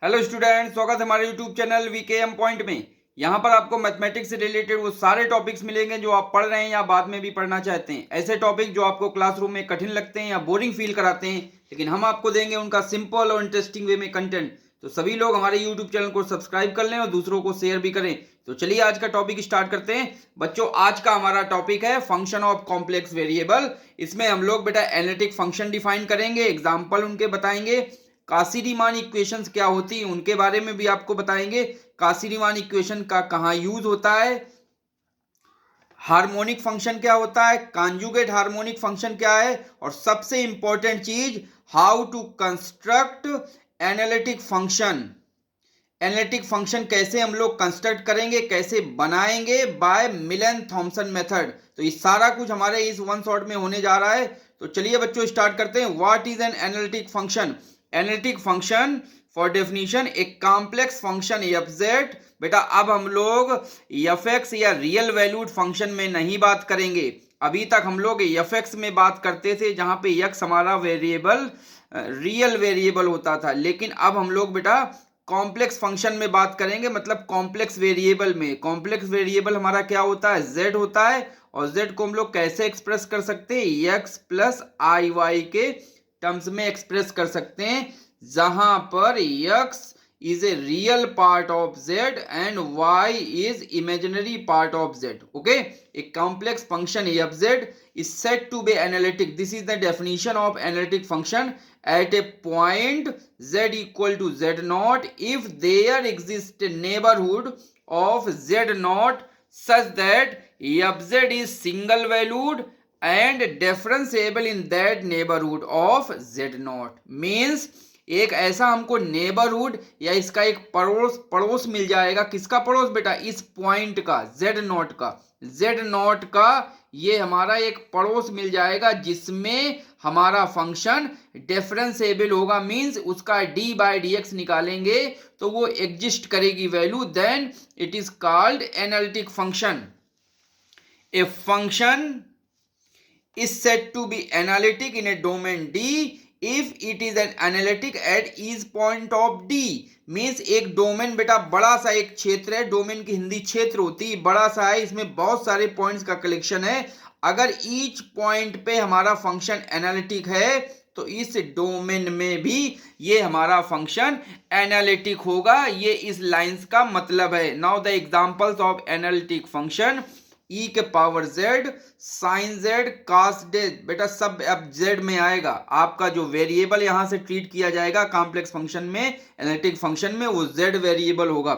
Hello student, स्वागत है हमारे यूट्यूब चैनल वीकेएम पॉइंट में। यहाँ पर आपको मैथमेटिक्स से रिलेटेड वो सारे टॉपिक्स मिलेंगे जो आप पढ़ रहे हैं या बाद में भी पढ़ना चाहते हैं। ऐसे टॉपिक जो आपको क्लासरूम में कठिन लगते हैं या बोरिंग फील कराते हैं, लेकिन हम आपको देंगे उनका सिंपल और इंटरेस्टिंग वे में कंटेंट। तो सभी लोग हमारे यूट्यूब चैनल को सब्सक्राइब कर लें और दूसरों को शेयर भी करें। तो चलिए आज का टॉपिक स्टार्ट करते हैं। बच्चों, आज का हमारा टॉपिक है फंक्शन ऑफ कॉम्प्लेक्स वेरिएबल। इसमें हम लोग बेटा एनालिटिक फंक्शन डिफाइन करेंगे, एग्जाम्पल उनके बताएंगे। काशी-रीमान इक्वेशंस क्या होती हैं उनके बारे में भी आपको बताएंगे। काशी-रीमान इक्वेशन का कहाँ यूज होता है, हार्मोनिक फंक्शन क्या होता है, कॉन्जुगेट हार्मोनिक फंक्शन क्या है, और सबसे इंपॉर्टेंट चीज how to construct analytic function. Analytic function कैसे हम लोग कंस्ट्रक्ट करेंगे, कैसे बनाएंगे बाय मिलन थॉमसन मेथड। तो ये सारा कुछ हमारे इस वन शॉट में होने जा रहा है। तो चलिए बच्चों स्टार्ट करते हैं। What is an analytic function? Analytic function for definition एक कॉम्प्लेक्स फंक्शन एफ बेटा अब हम लोग एफ एक्स या रियल वैल्यूड फंक्शन में नहीं बात करेंगे। अभी तक हम लोग एफ एक्स में बात करते थे जहां पे एक्स हमारा वेरिएबल रियल वेरिएबल होता था, लेकिन अब हम लोग बेटा कॉम्प्लेक्स फंक्शन में बात करेंगे, मतलब कॉम्प्लेक्स वेरिएबल में। कॉम्प्लेक्स वेरिएबल हमारा क्या होता है? z होता है। और z को हम लोग कैसे एक्सप्रेस कर सकते हैं? x प्लस आई वाई के टर्म्स में एक्सप्रेस कर सकते हैं, जहां पर x is a real part of z and y is imaginary part of z. Okay, a complex function f(z) is said to be analytic. This is the definition of analytic function at a point z equal to z naught if there exists a neighborhood of z naught such that f(z) is single valued and differentiable in that neighborhood of z naught. Means एक ऐसा हमको neighbourhood या इसका एक पड़ोस मिल जाएगा। किसका पड़ोस बेटा? इस पॉइंट का, जेड नॉट का ये हमारा एक पड़ोस मिल जाएगा जिसमें हमारा फंक्शन डिफरेंशिएबल होगा। मींस उसका डी बाई डी एक्स निकालेंगे तो वो एग्जिस्ट करेगी value, then it is called analytic function. A function is said to be analytic in a domain D if it is an analytic at each point of D. Means एक domain बेटा बड़ा सा एक क्षेत्र है, domain की हिंदी क्षेत्र होती है, बड़ा सा है, इसमें बहुत सारे पॉइंट्स का कलेक्शन है। अगर ईच पॉइंट पे हमारा फंक्शन एनालिटिक है तो इस डोमेन में भी ये हमारा फंक्शन एनालिटिक होगा। ये इस लाइंस का मतलब है। Now the examples of analytic function: e के power z, sine z, cos z. बेटा सब अब जेड में आएगा। आपका जो वेरिएबल यहां से ट्रीट किया जाएगा कॉम्प्लेक्स फंक्शन में, एनालिटिक फंक्शन में, वो जेड वेरिएबल होगा।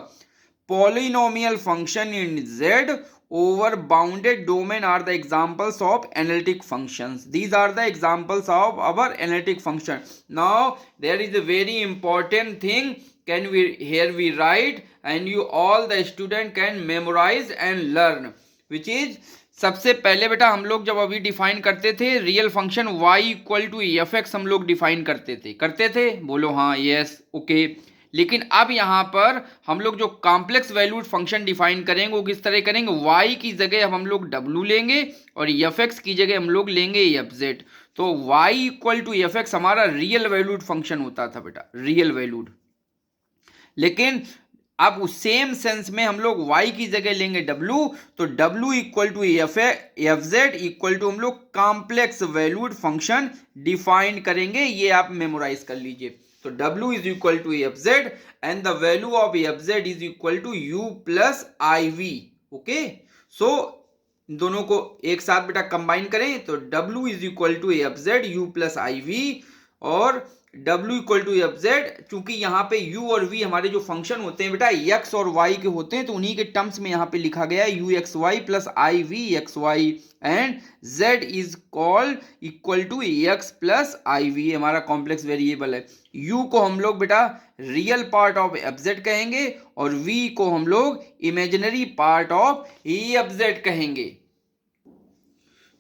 Polynomial function in Z over bounded domain are the examples of analytic functions. These are the examples of our analytic function. Now there is a very important thing, can we here we write and you all the student can memorize and learn, which is सबसे पहले बेटा हम लोग जब अभी define करते थे real function y equal to f x हम लोग डिफाइन करते थे। बोलो हाँ, यस, ओके। लेकिन अब यहाँ पर हम लोग जो कॉम्प्लेक्स वैल्यूड फंक्शन डिफाइन करेंगे वो किस तरह करेंगे? y की जगह अब हम लोग w लेंगे और एफ एक्स की जगह हम लोग लेंगे एफ जेड। तो y equal to f x हमारा रियल वैल्यूड फंक्शन होता था बेटा, रियल वैल्यूड। लेकिन अब उस सेम सेंस में हम लोग y की जगह लेंगे w, तो w equal to f Z equal to हम लोग कॉम्प्लेक्स वैल्यूड फंक्शन डिफाइन करेंगे। ये आप मेमोराइज कर लीजिए। तो w is equal to f z and the value of f z is equal to u plus i v. Okay, so दोनों को एक साथ बेटा कंबाइन करें तो w is equal to f z u plus i v, और w equal to f z. चूंकि यहाँ पे u और v हमारे जो फंक्शन होते हैं बेटा x और y के होते हैं, तो उन्हीं के टर्म्स में यहाँ पे लिखा गया है u x y plus i v x y, and z is called equal to x plus i v. हमारा कॉम्प्लेक्स वेरिएबल है। u को हम लोग बेटा real part of f z कहेंगे और v को हम लोग imaginary part of f z कहेंगे।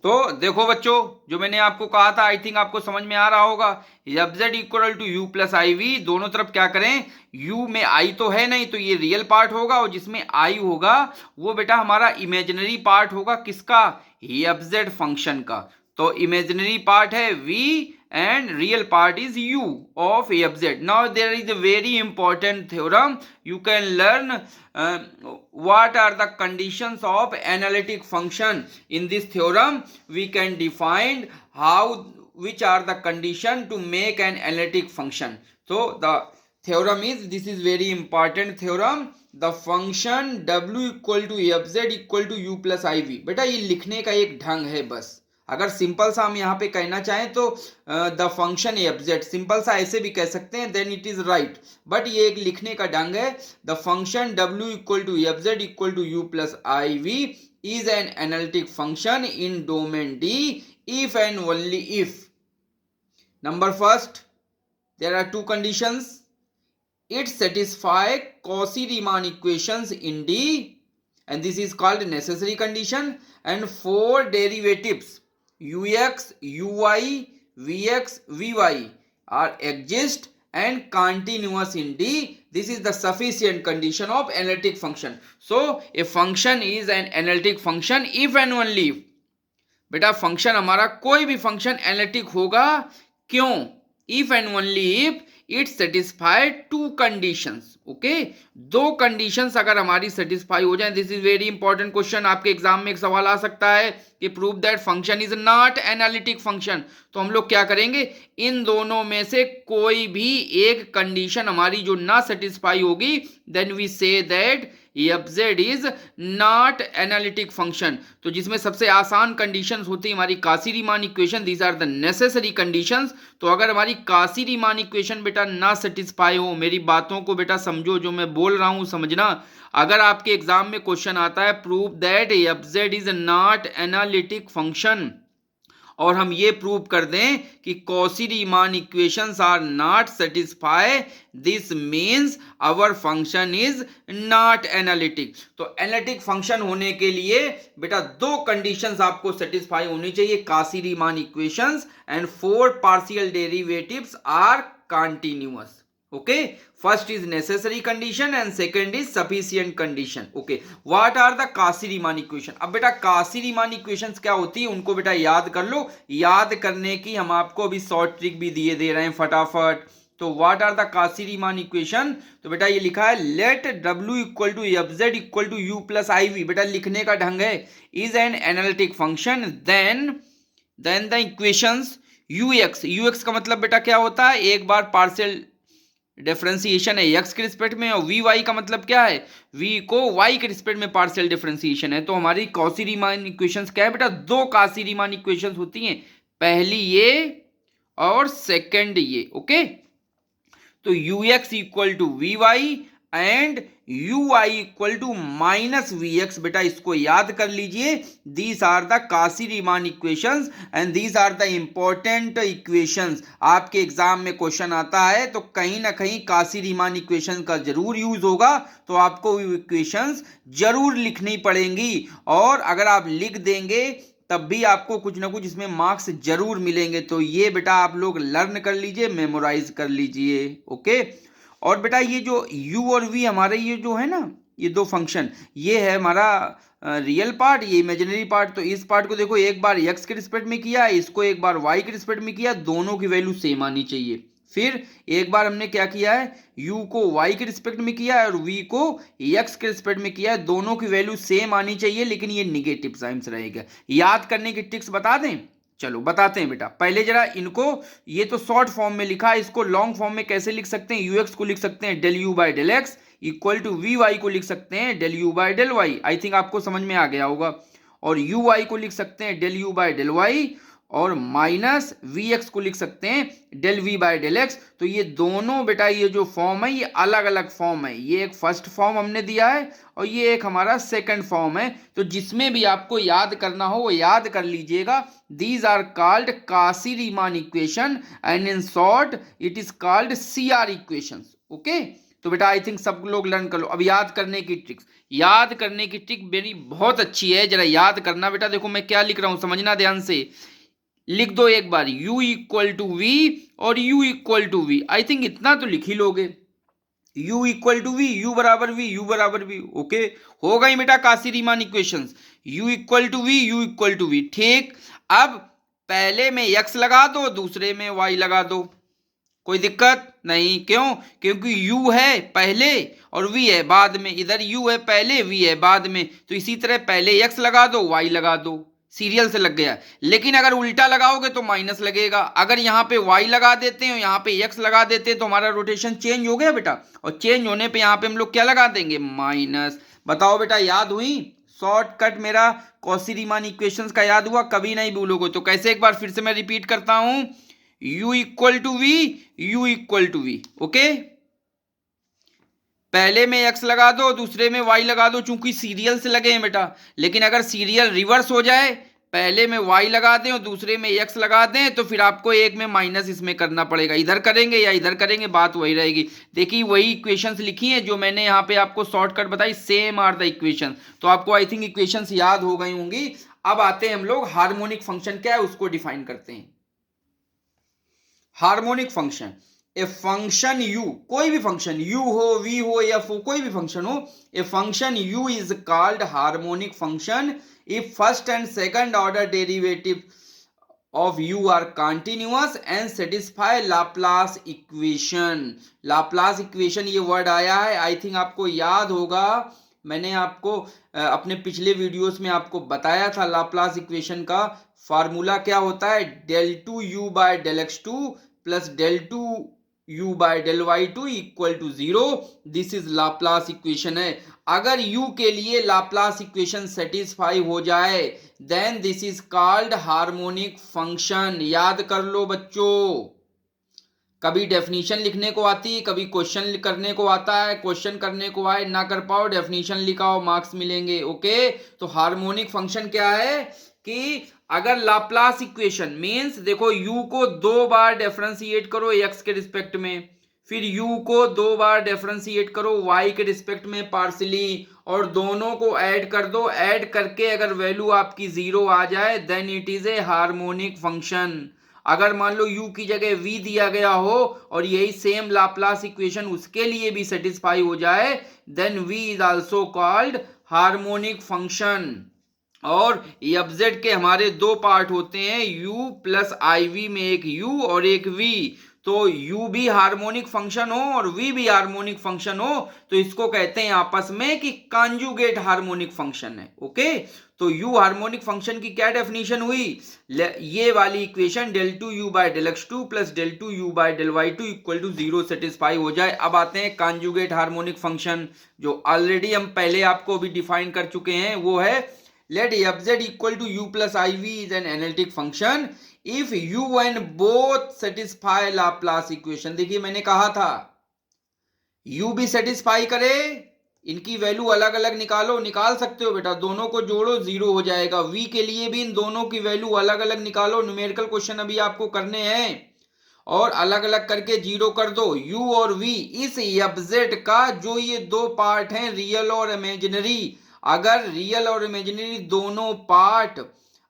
तो देखो बच्चों, जो मैंने आपको कहा था आई थिंक आपको समझ में आ रहा होगा। F Z equal to u plus i v, दोनों तरफ क्या करें? u में i तो है नहीं, तो ये रियल पार्ट होगा, और जिसमें i होगा वो बेटा हमारा इमेजिनरी पार्ट होगा। किसका? एफ जेड फंक्शन का। तो इमेजिनरी पार्ट है v and real part is u of f z. Now there is a very important theorem you can learn. What are the conditions of analytic function? In this theorem we can define which are the condition to make an analytic function. So the theorem is, this is very important theorem, the function w equal to f Z equal to u plus i v. बेटा ये लिखने का एक ढंग है बस. अगर simple सा हम यहाँ पे कहना चाहें तो the function f z, simple सा ऐसे भी कह सकते हैं, then it is right. But ये एक लिखने का ढंग है. The function w equal to f Z equal to u plus i v is an analytic function in domain d if and only if. Number first, there are two conditions. It satisfies Cauchy-Riemann equations in D, and this is called necessary condition. And four derivatives ux, uy, vx, vy are exist and continuous in D. This is the sufficient condition of analytic function. So a function is an analytic function if and only if. बेटा function हमारा कोई भी function analytic होगा. क्यों? If and only if it satisfy to conditions. Okay, दो conditions अगर हमारी satisfy हो जाए. This is very important question. आपके एग्जाम में एक सवाल आ सकता है कि prove that function is not analytic function. तो हम लोग क्या करेंगे, इन दोनों में से कोई भी एक कंडीशन हमारी जो ना सेटिस्फाई होगी, then we say that f z is not analytic function. तो जिसमें सबसे आसान कंडीशंस होती है हमारी Cauchy Riemann equation, these are the necessary conditions. तो अगर हमारी कासी-रीमान इक्वेशन बेटा ना सेटिस्फाई हो, मेरी बातों को बेटा समझो, जो मैं बोल रहा हूं समझना. अगर आपके एग्जाम में क्वेश्चन आता है prove that f z is not analytic function, और हम ये प्रूव कर दें कि Cauchy-Riemann equations are not satisfy, this means our function is not analytic. तो एनालिटिक फंक्शन होने के लिए बेटा दो कंडीशंस आपको सेटिस्फाई होनी चाहिए, Cauchy-Riemann equations and four partial derivatives are continuous. Okay, first is necessary condition and second is sufficient condition. Okay, what are the Cauchy-Riemann equation? अब बेटा Cauchy-Riemann equations क्या होती है उनको बेटा याद कर लो. याद करने की हम आपको अभी शॉर्ट ट्रिक भी दे रहे हैं फटाफट. तो what are the Cauchy-Riemann equation? तो बेटा ये लिखा है let w equal to f Z equal to u plus i v. बेटा लिखने का ढंग है is an analytic function, then the equations ux का मतलब बेटा क्या होता है, एक बार पार्शियल डिफरेंशिएशन है x के रिस्पेक्ट में, और vy का मतलब क्या है, v को y के रिस्पेक्ट में पार्शियल डिफरेंशिएशन है. तो हमारी Cauchy-Riemann इक्वेशंस क्या है बेटा, दो Cauchy-Riemann इक्वेशंस होती हैं, पहली ये और सेकंड ये. ओके, तो ux equal to vy and uy equal to minus vx. बेटा इसको याद कर लीजिए. These are the Cauchy-Riemann equations and these are the important equations. आपके एग्जाम में क्वेश्चन आता है तो कहीं ना कहीं Cauchy-Riemann इक्वेशन का जरूर यूज होगा. तो आपको इक्वेशंस जरूर लिखनी पड़ेंगी, और अगर आप लिख देंगे तब भी आपको कुछ ना कुछ इसमें मार्क्स जरूर मिलेंगे. तो ये बेटा आप लोग लर्न कर लीजिए, मेमोराइज कर लीजिए. ओके, और बेटा ये जो u और v हमारे ये जो है ना, ये दो फंक्शन, ये है हमारा रियल पार्ट, ये इमेजिनरी पार्ट. तो इस पार्ट को देखो, एक बार x के रिस्पेक्ट में किया, इसको एक बार y के रिस्पेक्ट में किया, दोनों की वैल्यू सेम आनी चाहिए. फिर एक बार हमने क्या किया है, u को y के रिस्पेक्ट में किया है और v को x के रिस्पेक्ट में किया है, दोनों की वैल्यू सेम आनी चाहिए, लेकिन ये निगेटिव साइंस रहेगा. याद करने की ट्रिक्स बता दें, चलो बताते हैं बेटा. पहले जरा इनको, ये तो शॉर्ट फॉर्म में लिखा है, इसको लॉन्ग फॉर्म में कैसे लिख सकते हैं, ux को लिख सकते हैं del u by del x equal to vy को लिख सकते हैं del u by del y. I think आपको समझ में आ गया होगा. और uy को लिख सकते हैं del u by del y, और माइनस vx को लिख सकते हैं del v by del x. तो ये दोनों बेटा ये जो फॉर्म है ये अलग अलग फॉर्म है. ये एक फर्स्ट फॉर्म हमने दिया है और ये एक हमारा सेकंड फॉर्म है. तो जिसमें भी आपको याद करना हो वो याद कर लीजिएगा. These are called Cauchy-Riemann equation and in short it is called CR equations. Okay, तो बेटा आई थिंक सब लोग लर्न कर लो. अब याद करने की ट्रिक्स, याद करने की ट्रिक मेरी बहुत अच्छी है, जरा याद करना बेटा. देखो मैं क्या लिख रहा हूं, समझना ध्यान से. लिख दो एक बार u इक्वल टू v और u equal to v. I think इतना तो लिख ही लोगे, u equal to v, u बराबर v, u बराबर v. ओके, हो गई बेटा Cauchy-Riemann equations, u equal to v, u equal to v. ठीक, अब पहले में x लगा दो, दूसरे में y लगा दो, कोई दिक्कत नहीं। क्यों? क्योंकि u है पहले और v है बाद में। इधर u है पहले, v है बाद में, तो इसी तरह पहले x लगा दो, y लगा दो, सीरियल से लग गया। लेकिन अगर उल्टा लगाओगे तो माइनस लगेगा। अगर यहाँ पे y लगा देते हैं और यहाँ पे x लगा देते हैं तो हमारा रोटेशन चेंज हो गया बेटा, और चेंज होने पे यहाँ पे हम लोग क्या लगा देंगे? माइनस। बताओ बेटा, याद हुई? शॉर्टकट मेरा कॉची-रीमान इक्वेशंस का याद हुआ? कभी नहीं भूलोगे। तो कैसे, एक बार फिर से मैं रिपीट करता हूं, u equal to v, u equal to v. Okay, पहले में x लगा दो, दूसरे में y लगा दो, चूंकि सीरियल से लगे हैं बेटा। लेकिन अगर सीरियल रिवर्स हो जाए, पहले में y लगा दें और दूसरे में x लगा दें, तो फिर आपको एक में माइनस इसमें करना पड़ेगा। इधर करेंगे या इधर करेंगे, बात वही रहेगी। देखिए वही इक्वेशंस लिखी हैं जो मैंने यहाँ पे आपको शॉर्टकट बताई, सेम आर द इक्वेशन। तो आपको आई थिंक इक्वेशंस याद हो गई होंगी। अब आते हैं हम लोग हार्मोनिक फंक्शन क्या है उसको डिफाइन करते हैं। Harmonic function, a function u, कोई भी फंक्शन u हो, v हो, f हो, कोई भी फंक्शन हो, a function u is called harmonic function if first and second order derivative of u are continuous and satisfy Laplace equation। Laplace equation ये word आया है, आई थिंक आपको याद होगा, मैंने आपको अपने पिछले वीडियोस में आपको बताया था। Laplace equation का फार्मूला क्या होता है? del 2u by del x2 plus del 2u by del y2 equal to 0। This is Laplace equation है। अगर u के लिए लाप्लास इक्वेशन सेटिस्फाई हो जाए then this is called harmonic function. याद कर लो बच्चों, कभी डेफिनेशन लिखने को आती है, कभी क्वेश्चन करने को आता है। क्वेश्चन करने को आए ना कर पाओ, डेफिनेशन लिखाओ, मार्क्स मिलेंगे। ओके, तो हार्मोनिक फंक्शन क्या है कि अगर लाप्लास इक्वेशन मींस, देखो u को 2 बार डिफरेंशिएट करो x के रिस्पेक्ट में, फिर u को 2 बार डिफरेंशिएट करो y के रिस्पेक्ट में पार्शियली, और दोनों को ऐड कर दो। ऐड करके अगर वैल्यू आपकी 0 आ जाए then it is a harmonic function. अगर मान लो u की जगह v दिया गया हो और यही सेम लाप्लास इक्वेशन उसके लिए भी सेटिस्फाई हो जाए then v is also called harmonic function. और एफजेड के हमारे दो पार्ट होते हैं, u प्लस आई वी में एक u और एक v। तो u भी हार्मोनिक फंक्शन हो और v भी हार्मोनिक फंक्शन हो तो इसको कहते हैं आपस में कि कॉन्जुगेट हार्मोनिक फंक्शन है। ओके, तो u हार्मोनिक फंक्शन की क्या डेफिनेशन हुई? ये वाली equation del 2u by del x2 plus del 2u by del y2 equal to 0 satisfy हो जाए। अब आते हैं कॉन्जुगेट हार्मोनिक फंक्शन, जो ऑलरेडी हम पहले आपको भी डिफाइन कर चुके हैं। वो है let fz equal to u plus iv is an analytic function if u and both satisfy Laplace equation। देखिए मैंने कहा था u भी सेटिस्फाई करे, इनकी वैल्यू अलग अलग निकालो, निकाल सकते हो बेटा, दोनों को जोड़ो 0 हो जाएगा। v के लिए भी इन दोनों की वैल्यू अलग अलग निकालो, न्यूमेरिकल क्वेश्चन अभी आपको करने हैं, और अलग अलग करके 0 कर दो। u और v इस fz का जो ये दो पार्ट हैं रियल और इमेजिनरी, अगर रियल और इमेजिनरी दोनों पार्ट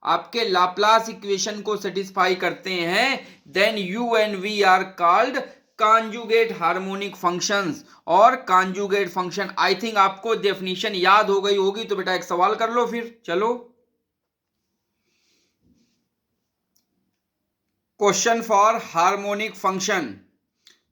आपके लाप्लास इक्वेशन को सेटिस्फाई करते हैं then u and v are called conjugate harmonic functions. और कॉन्जुगेट फंक्शन, आई थिंक आपको डेफिनेशन याद हो गई होगी, तो बेटा एक सवाल कर लो फिर। चलो, question for harmonic function,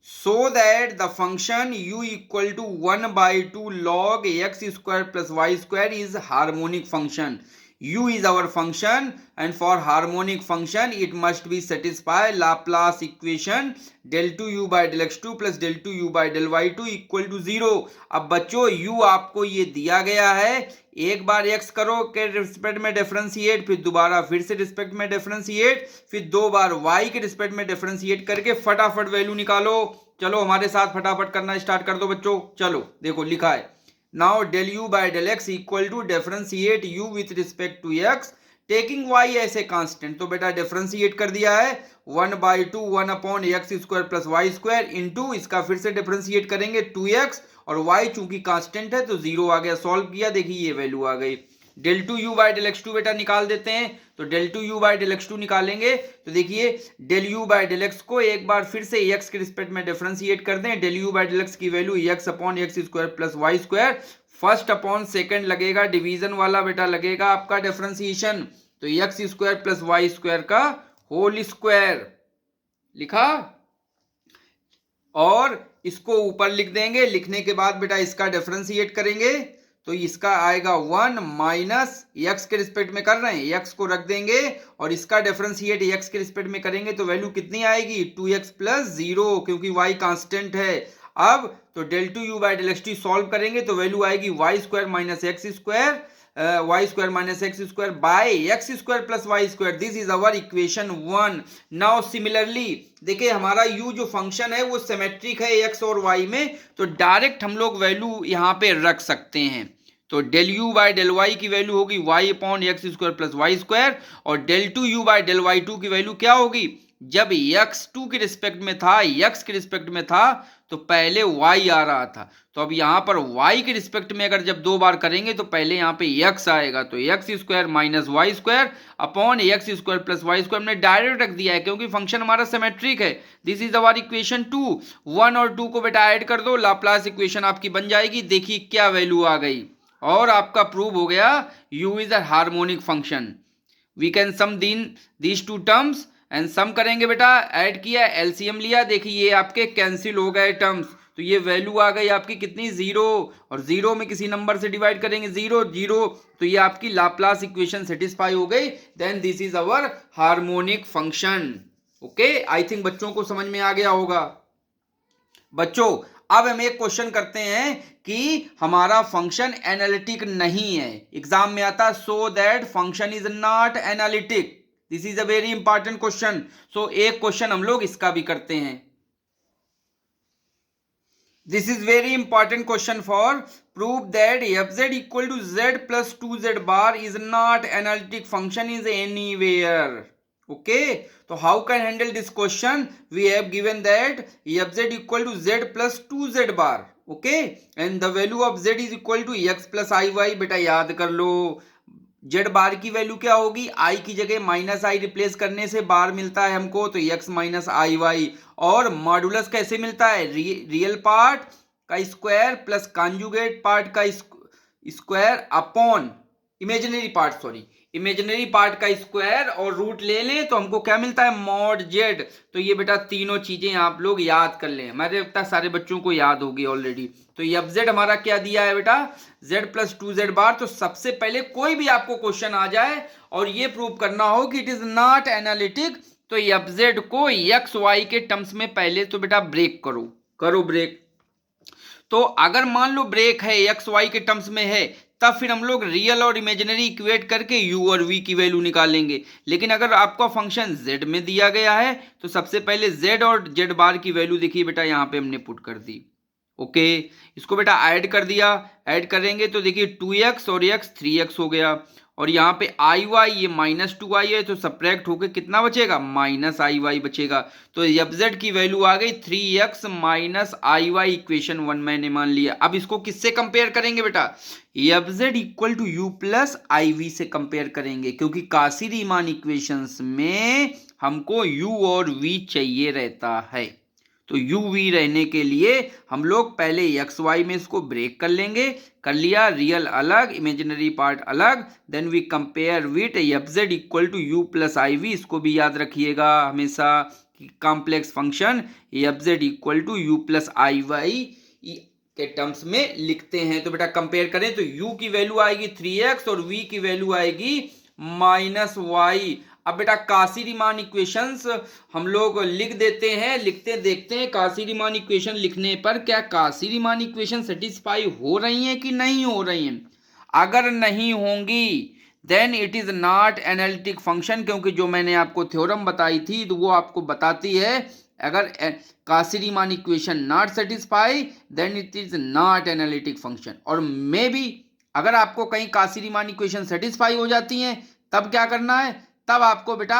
so that the function u equal to 1 by 2 log x square plus y square is harmonic function। u is our function and for harmonic function it must be satisfy Laplace equation del 2u by del x2 plus del 2u by del y2 equal to 0। अब बच्चों u आपको ये दिया गया है, एक बार x करो के रिस्पेक्ट में डिफरेंशिएट, फिर दोबारा फिर से रिस्पेक्ट में डिफरेंशिएट, फिर 2 बार y के रिस्पेक्ट में डिफरेंशिएट करके फटाफट वैल्यू निकालो। चलो हमारे साथ फटाफट करना स्टार्ट कर दो बच्चों। चलो देखो लिखा है, now del u by del x equal to differentiate u with respect to x taking y ऐसे कांस्टेंट। तो बेटा डिफरेंशिएट कर दिया है 1 by 2 1 upon x square plus y square into, इसका फिर से डिफरेंशिएट करेंगे 2x, और y चूंकि कांस्टेंट है तो 0 आ गया। सॉल्व किया, देखिए ये वैल्यू आ गई। del 2u by del x2 बेटा निकाल देते हैं, तो del 2u by del x2 निकालेंगे तो देखिए del u by del x को एक बार फिर से x के रिस्पेक्ट में डिफरेंशिएट कर दें। del u by del x की value x upon x square plus y square, first upon second लगेगा, डिवीजन वाला बेटा लगेगा आपका डिफरेंशिएशन, तो x square plus y square का होल स्क्वायर लिखा, और इसको ऊपर लिख देंगे। लिखने के बाद बेटा इसका डिफरेंशिएट करेंगे तो इसका आएगा 1 माइनस एक्स के रिस्पेक्ट में कर रहे हैं, एक्स को रख देंगे और इसका डिफरेंशिएट एक्स के रिस्पेक्ट में करेंगे तो वैल्यू कितनी आएगी 2x प्लस 0, क्योंकि y कांस्टेंट है। अब तो del 2u by del xt solve करेंगे तो वैल्यू आएगी y square minus x square, y square minus x square by x square plus y square. This is our equation 1। Now similarly देखिए हमारा u जो function है वो symmetric है x और y में, तो डायरेक्ट हम लोग वैल्यू यहाँ पे रख सकते हैं। तो del u by del y की वैल्यू होगी y upon x square plus y square, और del 2u by del y2 की वैल्यू क्या होगी, जब x2 के रिस्पेक्ट में था, x के रिस्पेक्ट में था तो पहले y आ रहा था, तो अब यहाँ पर y के रिस्पेक्ट में अगर जब दो बार करेंगे तो पहले यहाँ पे x आएगा, तो x square minus y square upon x square plus y square हमने डायरेक्ट रख दिया है क्योंकि फंक्शन हमारा सिमेट्रिक है। This is our equation 2। 1 और 2 को बेटा ऐड कर दो, लाप्लास इक्वेशन आपकी बन जाएगी। देखिए क्या वैल्यू आ गई और आपका प्रूव हो गया u is a harmonic function. We can sum these two terms and sum करेंगे बेटा, ऐड किया एलसीएम लिया, देखिए ये आपके कैंसिल हो गए टर्म्स, तो ये वैल्यू आ गई आपकी कितनी 0, और 0 में किसी नंबर से डिवाइड करेंगे 0 0, तो ये आपकी लाप्लास इक्वेशन सेटिस्फाई हो गई। Then this is our harmonic function. Okay, I think बच्चों को समझ में आ गया होगा। बच्चों अब हम एक क्वेश्चन करते हैं कि हमारा फंक्शन एनालिटिक नहीं है, एग्जाम में आता so that function is not analytic. This is a very important question. So एक क्वेश्चन हम लोग इसका भी करते हैं। This is very important question for prove that fz equal to z plus 2z bar is not analytic function is anywhere. Okay, so how can handle this question? We have given that fz equal to z plus 2z bar. Okay, and the value of z is equal to x plus iy. बेटा याद कर लो, z बार की value क्या होगी, i की जगह minus आई replace करने से बार मिलता है हमको, तो x माइनस आई वाई, और मॉडुलस कैसे मिलता है, रियल पार्ट का स्क्वायर प्लस कॉन्जुगेट पार्ट का square upon imaginary part, sorry imaginary part का स्क्वायर, और रूट ले लें तो हमको क्या मिलता है मॉड जेड। तो ये बेटा तीनों चीजें आप लोग याद कर लें, हमारे लगता है सारे बच्चों को याद होगी ऑलरेडी। तो ये एफ जेड हमारा क्या दिया है बेटा, जेड प्लस 2z बार। तो सबसे पहले कोई भी आपको क्वेश्चन आ जाए और ये प्रूव करना हो कि इट इज नॉट एनालिटिक, तो एफ जेड को एक्स वाई के टर्म्स में पहले तो बेटा ब्रेक करो ब्रेक। तो अगर मान लो ब्रेक है एक्स वाई के टर्म्स में है, तब फिर हम लोग रियल और इमेजिनरी इक्वेट करके u और v की वैल्यू निकालेंगे। लेकिन अगर आपका फंक्शन z में दिया गया है तो सबसे पहले z और z बार की वैल्यू देखिए बेटा यहाँ पे हमने पुट कर दी। ओके, इसको बेटा ऐड कर दिया, ऐड करेंगे तो देखिए 2x और x 3x हो गया, और यहाँ पे आई वाई ये माइनस 2i है, तो सब्ट्रैक्ट होके कितना बचेगा माइनस आई वाई बचेगा। तो एफ जेड की वैल्यू आ गई 3x माइनस आई वाई, इक्वेशन 1 मैंने मान लिया। अब इसको किससे कंपेयर करेंगे बेटा, f Z equal to u plus i v से कंपेयर करेंगे, क्योंकि काशी रीमान इक्वेशंस में हमको u और v चाहिए रहता है। तो u v रहने के लिए हम लोग पहले एक्स वाई में इसको ब्रेक कर लेंगे, कर लिया, रियल अलग इमेजिनरी पार्ट अलग, then we compare with f Z equal to u plus i v. इसको भी याद रखिएगा हमेशा कि complex function f Z equal to u plus i y के टर्म्स में लिखते हैं। तो बेटा कंपेयर करें तो u की वैल्यू आएगी 3x और v की वैल्यू आएगी माइनस वाई। अब बेटा काशी रीमान इक्वेशंस हम लोग लिख देते हैं, लिखते देखते हैं काशी रीमान इक्वेशन लिखने पर क्या काशी रीमान इक्वेशन सेटिस्फाई हो रही हैं कि नहीं हो रही हैं। अगर नहीं होंगी then it is not analytic function, क्योंकि जो मैंने आपको थ्योरम बताई थी तो वो आपको बताती है अगर Cauchy Riemann equation not satisfy then it is not analytic function. और मे बी अगर आपको कहीं काशी रीमान इक्वेशन सेटिस्फाई हो जाती हैं तब क्या करना है, तब आपको बेटा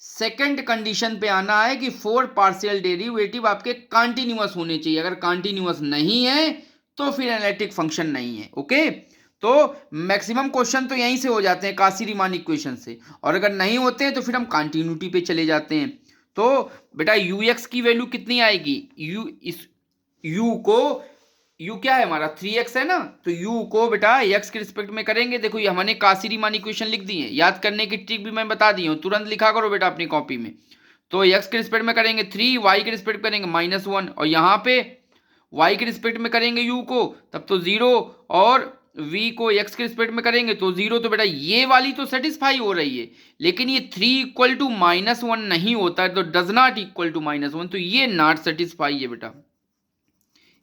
सेकंड कंडीशन पे आना है कि 4 पार्शियल डेरिवेटिव आपके कॉन्टिन्यूअस होने चाहिए। अगर कॉन्टिन्यूअस नहीं है तो फिर एनालिटिक फंक्शन नहीं है। ओके, तो मैक्सिमम क्वेश्चन तो यहीं से हो जाते हैं काशी रीमान इक्वेशन से, और अगर नहीं होते हैं तो फिर हम कॉन्टिन्यूटी पे चले जाते हैं। तो बेटा ux की वैल्यू कितनी आएगी, u को u क्या है हमारा 3x है ना, तो u को बेटा x के रिस्पेक्ट में करेंगे। देखो ये हमने काशी-रीमान इक्वेशन लिख दी है, याद करने की ट्रिक भी मैं बता दी हूँ, तुरंत लिखा करो बेटा अपनी कॉपी में। तो x के रिस्पेक्ट में करेंगे 3, y के रिस्पेक्ट करेंगे -1, और यहाँ पे y के रिस्पेक्ट में करेंगे u को तब तो 0, और v को x के रिस्पेक्ट में करेंगे तो 0। तो बेटा ये वाली तो सेटिस्फाई हो रही है, लेकिन ये 3 इक्वल टू -1 नहीं होता है, तो डज नॉट इक्वल टू -1, तो ये नॉट सेटिस्फाई है बेटा,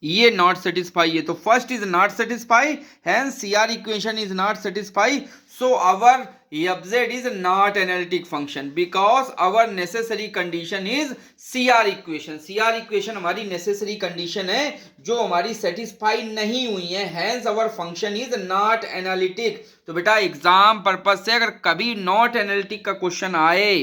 ये नॉट सेटिस्फाई है। तो first is not satisfy, hence CR equation is not satisfy, so our FZ is not analytic function because our necessary condition is CR equation. CR equation हमारी necessary condition है जो हमारी satisfy नहीं हुई है, hence our function is not analytic. तो बेटा exam purpose से अगर कभी नॉट एनालिटिक का क्वेश्चन आए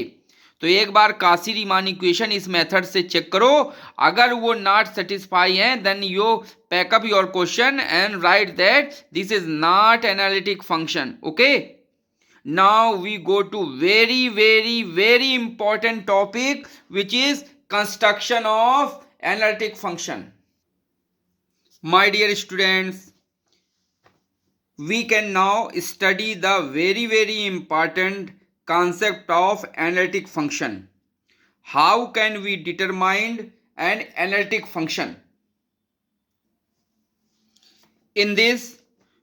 तो एक बार काशी-रीमान इक्वेशन इस मेथड से चेक करो, अगर वो नॉट सेटिस्फाई है then you pack up your question and write that this is not analytic function. Okay, now we go to very important topic which is construction of analytic function. My dear students, we can now study the very important concept of analytic function. How can we determine an analytic function? In this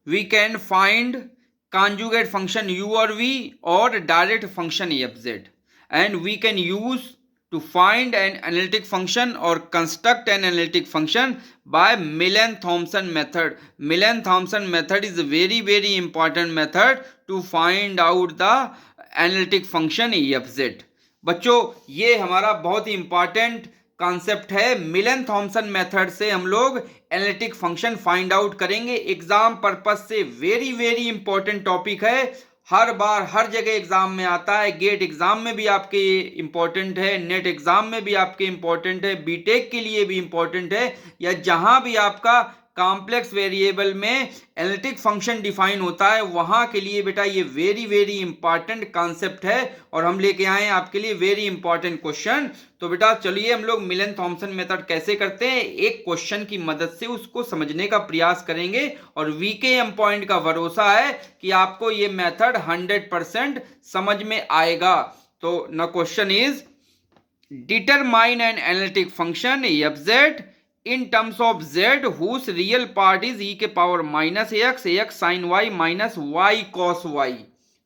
we can find conjugate function u or v or direct function fz, and we can use to find an analytic function or construct an analytic function by Millen-Thomson method. Millen-Thomson method is a very important method to find out the analytic function fz. बच्चों ये हमारा बहुत ही important concept है, मिलन Thomson method से हम लोग analytic function find out करेंगे। Exam purpose से वेरी इंपॉर्टेंट टॉपिक है, हर बार हर जगह एग्जाम में आता है, गेट एग्जाम में भी आपके इंपॉर्टेंट है, नेट एग्जाम में भी आपके इंपॉर्टेंट है, बीटेक के लिए भी इंपॉर्टेंट है, या जहां भी आपका कॉम्प्लेक्स वेरिएबल में एनालिटिक फंक्शन डिफाइन होता है वहां के लिए बेटा ये वेरी इंपॉर्टेंट कॉन्सेप्ट है, और हम लेके आए हैं आपके लिए वेरी इंपॉर्टेंट क्वेश्चन। तो बेटा चलिए हम लोग मिलन थॉमसन मेथड कैसे करते हैं, एक क्वेश्चन की मदद से उसको समझने का प्रयास करेंगे, और वीकेएम पॉइंट का भरोसा है कि आपको ये मेथड 100% समझ में आएगा। तो न question is determine an analytic function fz in terms of z whose real part is e के power -ax, ax sin y minus y cos y.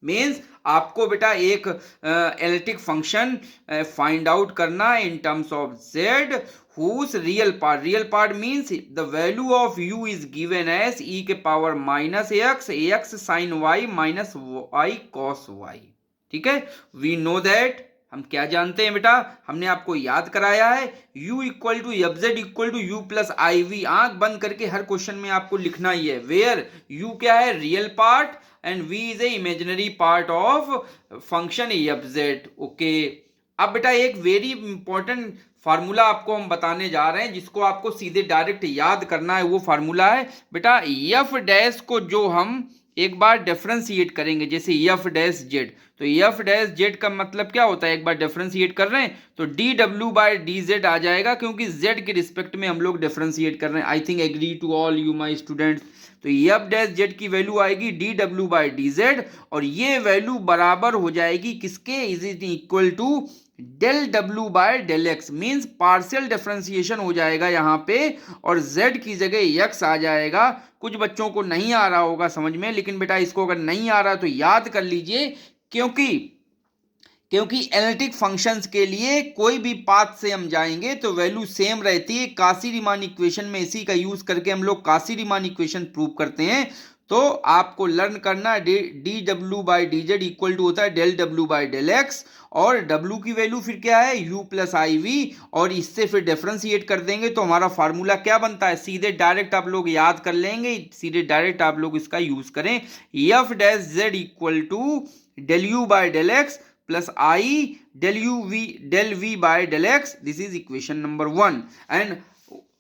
Means आपको बेटा एक एनालिटिक फंक्शन फाइंड आउट करना है in terms of z whose real part means the value of u is given as e के power -ax, ax sin y minus y cos y. ठीक है, we know that, हम क्या जानते हैं बेटा, हमने आपको याद कराया है u equal to fz equal to u plus IV, आंख बंद करके हर क्वेश्चन में आपको लिखना ही है, वेयर u क्या है real part and v is a imaginary part of function fz। Okay, अब बेटा एक वेरी इंपॉर्टेंट फार्मूला आपको हम बताने जा रहे हैं जिसको आपको सीधे डायरेक्ट याद करना है। वो फार्मूला है बेटा f डैश को जो हम एक बार डिफरेंशिएट करेंगे, जैसे f डैश जेड, तो f डैश जेड का मतलब क्या होता है, एक बार डिफरेंशिएट कर रहे हैं तो dw बाय dz आ जाएगा, क्योंकि z के रिस्पेक्ट में हम लोग डिफरेंशिएट कर रहे हैं। I think agree to all you my students. तो f डैश जेड की वैल्यू आएगी dw बाय dz, और ये वैल्यू बराबर हो जाएगी किसके, is it equal to del w by del x, means partial differentiation हो जाएगा यहाँ पे, और z की जगह x आ जाएगा। कुछ बच्चों को नहीं आ रहा होगा समझ में, लेकिन बेटा इसको अगर नहीं आ रहा तो याद कर लीजिए, क्योंकि एनालिटिक फंक्शंस के लिए कोई भी पाथ से हम जाएंगे तो वैल्यू सेम रहती है। काशी-रीमान इक्वेशन में इसी का यूज करके हम लोग काशी-रीमान इक्वेशन प्रूव करते हैं। तो आपको लर्न करना dw by dz equal to होता है del w by del x, और w की वैल्यू फिर क्या है u प्लस IV, और इससे फिर डिफरेंशिएट कर देंगे तो हमारा फार्मूला क्या बनता है, सीधे डायरेक्ट आप लोग याद कर लेंगे, सीधे डायरेक्ट आप लोग इसका यूज करें, f dash z equal to del u by del x plus I del v by del x, this is equation number 1। And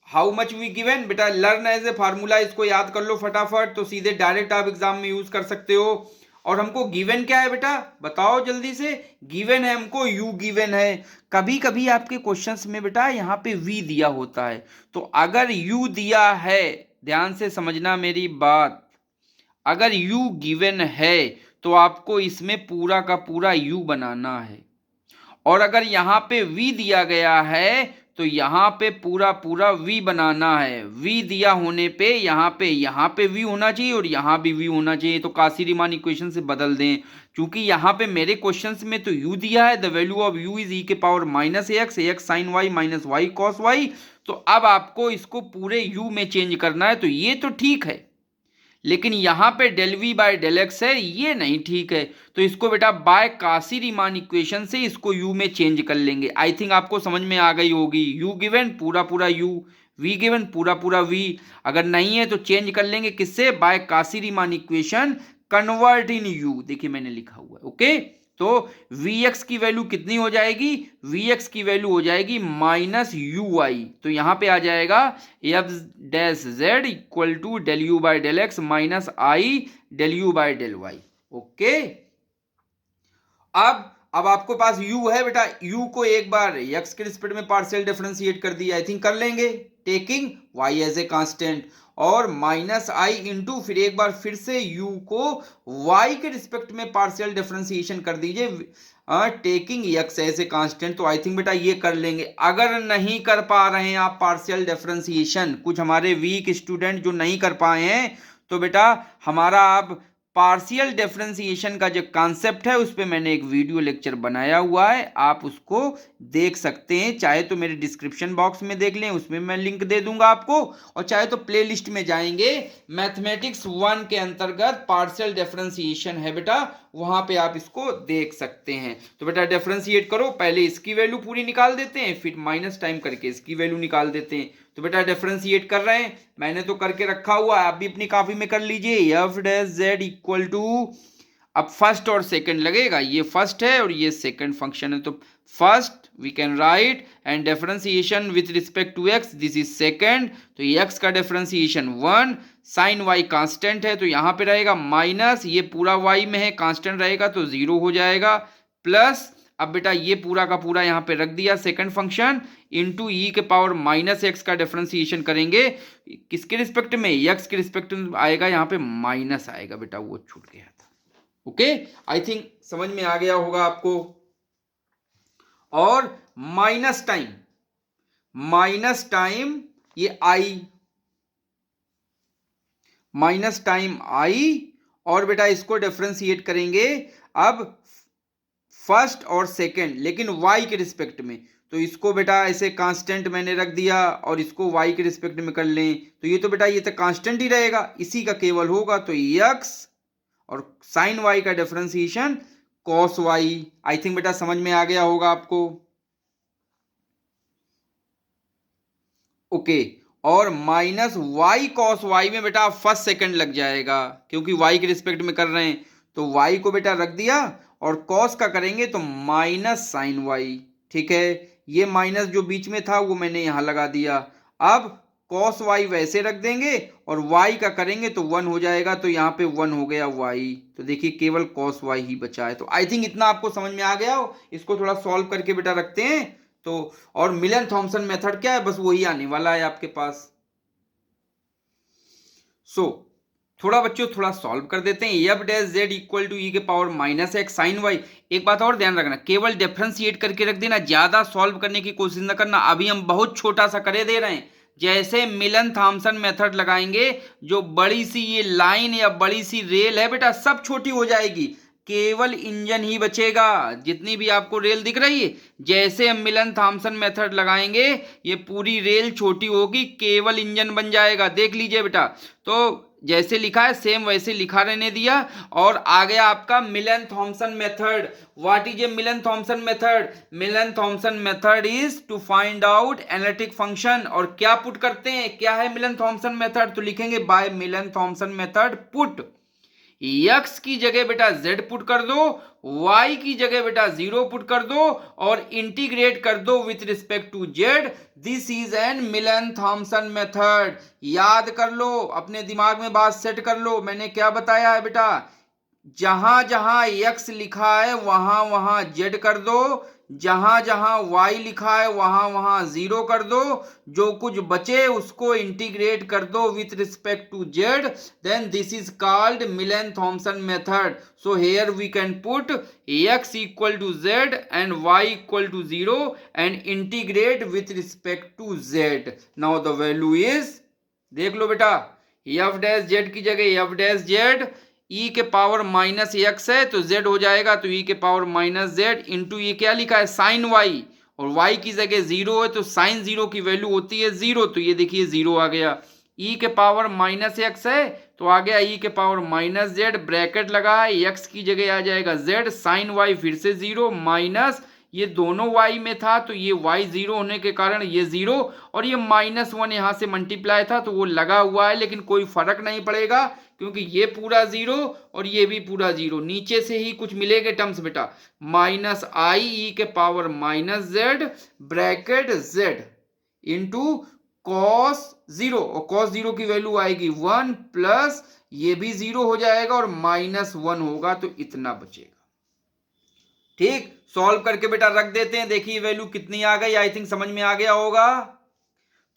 how much we given, बेटा लर्न एज ए फार्मूला, इसको याद कर लो फटाफट, तो सीधे direct आप exam में use कर सकते हो। और हमको गिवन क्या है बेटा, बताओ जल्दी से, गिवन है हमको u गिवन है। कभी कभी आपके क्वेश्चंस में बेटा यहाँ पे v दिया होता है, तो अगर u दिया है ध्यान से समझना मेरी बात, अगर u गिवन है तो आपको इसमें पूरा का पूरा u बनाना है, और अगर यहाँ पे v दिया गया है तो यहाँ पे पूरा पूरा v बनाना है। v दिया होने पे यहाँ पे v होना चाहिए और यहाँ भी v होना चाहिए। तो काशी रीमान इक्वेशन से बदल दें, क्योंकि यहाँ पे मेरे क्वेश्चंस में तो u दिया है, the value of u is e के power minus x, x sine y minus y cos y. तो अब आपको इसको पूरे u में चेंज करना है, तो ये तो ठीक है, लेकिन यहाँ पे del v by del x है, ये नहीं ठीक है। तो इसको बेटा बाय काशी रीमान इक्वेशन से इसको u में चेंज कर लेंगे। आई थिंक आपको समझ में आ गई होगी। u गिवन पूरा पूरा u, v गिवन पूरा पूरा v, अगर नहीं है तो चेंज कर लेंगे किससे, by Cauchy Riemann equation convert in u। देखिए मैंने लिखा हुआ है, ओके। तो vx की वैल्यू कितनी हो जाएगी, vx की वैल्यू हो जाएगी माइनस ui। तो यहां पे आ जाएगा f dash z equal to del u by del x minus i del u by del y, okay. अब आपको पास u है बेटा, u को एक बार x के रिस्पेक्ट में पार्शियल डिफरेंशिएट कर दिया, आई थिंक कर लेंगे, taking y as a constant, और माइनस आई इंटू फिर एक बार फिर से u को y के रिस्पेक्ट में पार्शियल डिफरेंशिएशन कर दीजिए, taking x as a constant. तो आई थिंक बेटा ये कर लेंगे। अगर नहीं कर पा रहे हैं आप पार्शियल डिफरेंशिएशन, कुछ हमारे वीक स्टूडेंट जो नहीं कर पाए हैं, तो बेटा हमारा अब पार्शियल डिफरेंशिएशन का जो कॉन्सेप्ट है उस पर मैंने एक वीडियो लेक्चर बनाया हुआ है, आप उसको देख सकते हैं। चाहे तो मेरे डिस्क्रिप्शन बॉक्स में देख लें, उसमें मैं लिंक दे दूंगा आपको, और चाहे तो प्लेलिस्ट में जाएंगे, मैथमेटिक्स 1 के अंतर्गत पार्शियल डिफरेंशिएशन है बेटा, वहां पे आप इसको देख सकते हैं। तो बेटा डिफरेंशिएट करो, पहले इसकी वैल्यू पूरी निकाल देते हैं, फिर माइनस टाइम करके इसकी वैल्यू निकाल देते हैं। तो बेटा डिफरेंशिएट कर रहे हैं, मैंने तो करके रखा हुआ है, आप भी अपनी कॉपी में कर लीजिए। F dash z equal to, अब फर्स्ट और सेकंड लगेगा, ये फर्स्ट है और ये सेकंड फंक्शन है, तो first we can write and differentiation with respect to x, this is second. तो एक्स का डिफरेंशिएशन 1, साइन वाई कांस्टेंट है तो यहाँ पे रहेगा माइनस, ये पूरा वाई में है, कांस्टेंट रहेगा तो 0 हो जाएगा, प्लस अब बेटा ये पूरा का पूरा यहाँ पे रख दिया सेकंड फंक्शन, इंटू ई के पावर माइनस एक्स का डिफरेंशिएशन करेंगे, किसके रिस्पेक्ट में, एक्स के रिस्पेक्ट में आएगा, यहाँ पे माइनस आएगा बेटा, वो छूट गया था, ओके। आई थिंक समझ में आ गया होगा आपको। और माइनस टाइम ये आई, माइनस टाइम आई, और बेटा इसको डिफरेंशिएट करेंगे अब फर्स्ट और सेकंड, लेकिन y के रिस्पेक्ट में। तो इसको बेटा ऐसे कांस्टेंट मैंने रख दिया और इसको y के रिस्पेक्ट में कर लें, तो ये तो बेटा ये तो कांस्टेंट ही रहेगा, इसी का केवल होगा, तो x और साइन y का differentiation cos y। I think बेटा समझ में आ गया होगा आपको, ओके। और माइनस y cos y में बेटा फर्स्ट सेकंड लग जाएगा, क्योंकि y के रिस्पेक्ट में कर रहे हैं, तो y को बेटा रख दिया, और cos का करेंगे तो माइनस साइन वाई, ठीक है। ये माइनस जो बीच में था वो मैंने यहां लगा दिया। अब cos y वैसे रख देंगे और y का करेंगे तो 1 हो जाएगा, तो यहाँ पे 1 हो गया y, तो देखिए केवल cos y ही बचा है। तो आई थिंक इतना आपको समझ में आ गया हो। इसको थोड़ा सॉल्व करके बेटा रखते हैं, तो और मिलन थॉमसन मेथड क्या है, बस वही आने वाला है आपके पास। थोड़ा बच्चों थोड़ा सॉल्व कर देते हैं। F dash z equal to e के power minus x sine y. एक बात और ध्यान रखना, केवल डिफरेंशिएट करके रख देना, ज्यादा सॉल्व करने की कोशिश न करना। अभी हम बहुत छोटा सा करे दे रहे हैं, जैसे मिलन थॉमसन मेथड लगाएंगे, जो बड़ी सी ये लाइन या बड़ी सी रेल है बेटा सब छोटी हो जाएगी, केवल इंजन ही बचेगा। जितनी भी आपको रेल दिख रही है, जैसे हम मिलन थॉमसन मेथड लगाएंगे ये पूरी रेल छोटी होगी, केवल इंजन बन जाएगा। देख लीजिए बेटा, तो जैसे लिखा है सेम वैसे लिखा रहने दिया, और आ गया आपका Milne Thomson method. What is a Milne Thomson method? Milne Thomson method is to find out analytic function. और क्या पुट करते हैं, क्या है मिलन थॉमसन मेथड? तो लिखेंगे by Milne Thomson method put x की जगह बेटा z पुट कर दो, y की जगह बेटा 0 पुट कर दो, और इंटीग्रेट कर दो with respect to z। This is an Milne Thomson method. याद कर लो, अपने दिमाग में बात सेट कर लो, मैंने क्या बताया है बेटा, जहां जहां x लिखा है वहां वहां z कर दो, जहां जहां y लिखा है वहां वहां 0 कर दो, जो कुछ बचे उसको इंटीग्रेट कर दो with respect to z, then this is called Milne Thomson method. So here we can put x equal to z and y equal to 0 and integrate with respect to z. Now the value is, देख लो बेटा, F dash z की जगह F dash Z e के power minus x है तो Z हो जाएगा, तो ई के पावर माइनस जेड इंटू ये क्या लिखा है साइन वाई, और वाई की जगह 0 है तो साइन 0 की वैल्यू होती है 0, तो ये देखिए 0 आ गया. ई के पावर माइनस एक्स है तो आ गया ई के पावर माइनस जेड, ब्रैकेट लगा है, एक्स की जगह आ जाएगा जेड, साइन वाई फिर से 0 माइनस ये दोनों y में था तो ये y 0 होने के कारण ये 0, और ये -1 यहां से मल्टीप्लाई था तो वो लगा हुआ है, लेकिन कोई फर्क नहीं पड़ेगा क्योंकि ये पूरा 0 और ये भी पूरा 0. नीचे से ही कुछ मिलेंगे टर्म्स बेटा, माइनस आई ई के power minus Z bracket Z into cos 0, और कॉस 0 की वैल्यू आएगी 1 प्लस ये भी 0 हो जाएगा और -1 होगा, तो इतना बचेगा. ठीक, सॉल्व करके बेटा रख देते हैं. देखिए वैल्यू कितनी आ गई, आई थिंक समझ में आ गया होगा.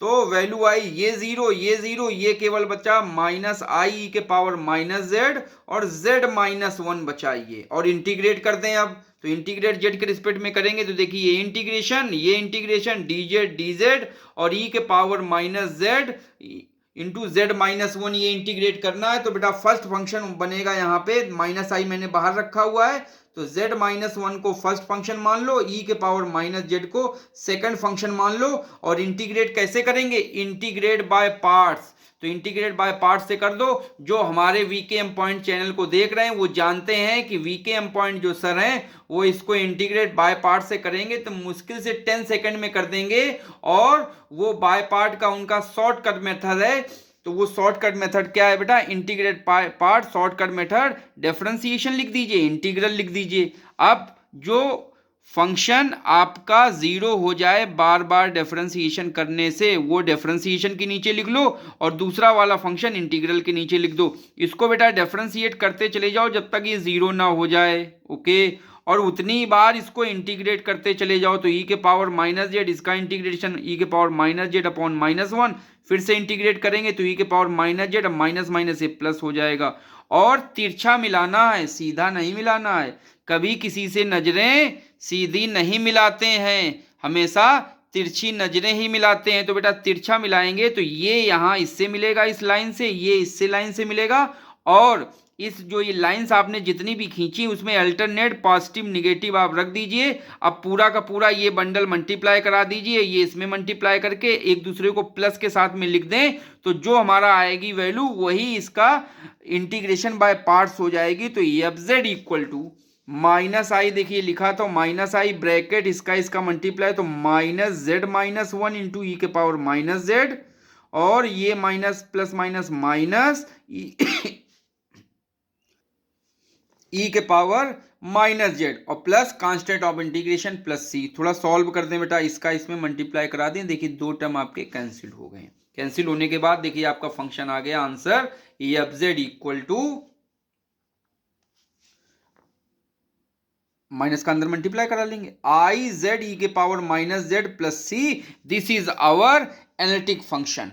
तो वैल्यू आई ये 0 ये 0, ये केवल बचा माइनस आई के पावर माइनस जेड और जेड -1 बचा ये, और इंटीग्रेट करते हैं अब. तो इंटीग्रेट जेड के रिस्पेक्ट में करेंगे तो देखिए ये इंटीग्रेशन डीजेड डीजेड और ई के power minus Z into Z -1 ये इंटीग्रेट करना है. तो बेटा फर्स्ट फंक्शन बनेगा यहाँ पे, माइनस आई मैंने बाहर रखा हुआ है तो z -1 को फर्स्ट फंक्शन मान लो, e के पावर माइनस जेड को सेकंड फंक्शन मान लो, और इंटीग्रेट कैसे करेंगे, इंटीग्रेट बाय पार्ट्स. तो इंटीग्रेट बाय पार्ट्स से कर दो. जो हमारे वीकेएम पॉइंट चैनल को देख रहे हैं वो जानते हैं कि वीकेएम पॉइंट जो सर हैं वो इसको इंटीग्रेट बाय पार्ट से करेंगे तो मुश्किल से 10 सेकंड में कर देंगे, और वो बाय पार्ट का उनका शॉर्टकट मेथड है. तो वो शॉर्टकट मेथड क्या है बेटा, integrate part shortcut method differentiation लिख दीजिए, इंटीग्रल लिख दीजिए. अब जो फंक्शन आपका 0 हो जाए बार बार डिफरेंशिएशन करने से, वो डिफरेंशिएशन के नीचे लिख लो और दूसरा वाला फंक्शन इंटीग्रल के नीचे लिख दो. इसको बेटा डिफरेंशिएट करते चले जाओ जब तक ये 0 ना हो जाए. ओके, और उतनी बार इसको इंटीग्रेट करते चले जाओ. तो ई के पावर माइनस जेड, इसका इंटीग्रेशन ई के पावर माइनस जेड अपॉन -1, फिर से इंटीग्रेट करेंगे तो ई के power minus Z, minus minus से प्लस हो जाएगा. और तिरछा मिलाना है, सीधा नहीं मिलाना है. कभी किसी से नजरें सीधी नहीं मिलाते हैं, हमेशा तिरछी नजरें ही मिलाते हैं. तो बेटा तिरछा मिलाएंगे तो ये यहाँ इससे मिलेगा इस लाइन से, ये इससे लाइन से मिलेगा, और इस जो ये लाइंस आपने जितनी भी खींची उसमें अल्टरनेट पॉजिटिव निगेटिव आप रख दीजिए. अब पूरा का पूरा ये बंडल मल्टीप्लाई करा दीजिए, ये इसमें मल्टीप्लाई करके एक दूसरे को प्लस के साथ में लिख दें तो जो हमारा आएगी वैल्यू वही इसका इंटीग्रेशन बाय पार्ट्स हो जाएगी. तो F Z equal to minus i, देखिए लिखा था माइनस आई ब्रैकेट इसका मल्टीप्लाई, तो माइनस जेड -1 इंटू ई के पावर माइनस जेड, और ये minus plus minus minus e के पावर माइनस जेड और plus constant of integration plus C. थोड़ा सॉल्व कर दें बेटा, इसका इसमें मल्टीप्लाई करा दें. देखिए दो टर्म आपके कैंसिल हो गए. कैंसिल होने के बाद देखिए आपका फंक्शन आ गया answer f Z equal to, minus का अंदर मल्टीप्लाई करा लेंगे, आई जेड ई के power minus z plus c. This is our analytic function.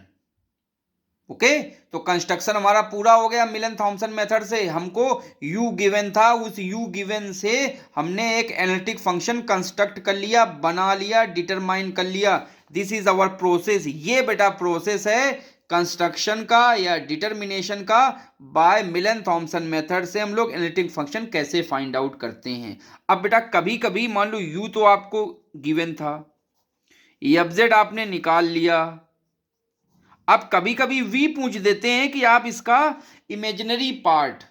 Okay, तो कंस्ट्रक्शन हमारा पूरा हो गया मिलन थॉम्सन मेथड से. हमको u गिवन था, उस u गिवन से हमने एक एनालिटिक फंक्शन कंस्ट्रक्ट कर लिया, बना लिया, डिटरमाइन कर लिया. This is our process. ये बेटा प्रोसेस है कंस्ट्रक्शन का या डिटर्मिनेशन का बाय मिलन थॉम्सन मेथड से हम लोग एनालिटिक फंक्शन कैसे फाइंड आउट करते हैं. अब बेटा कभी कभी मान लो u तो आपको गिवन था, एफ जेड आपने निकाल लिया. अब कभी कभी v पूछ देते हैं कि आप इसका इमेजिनरी पार्ट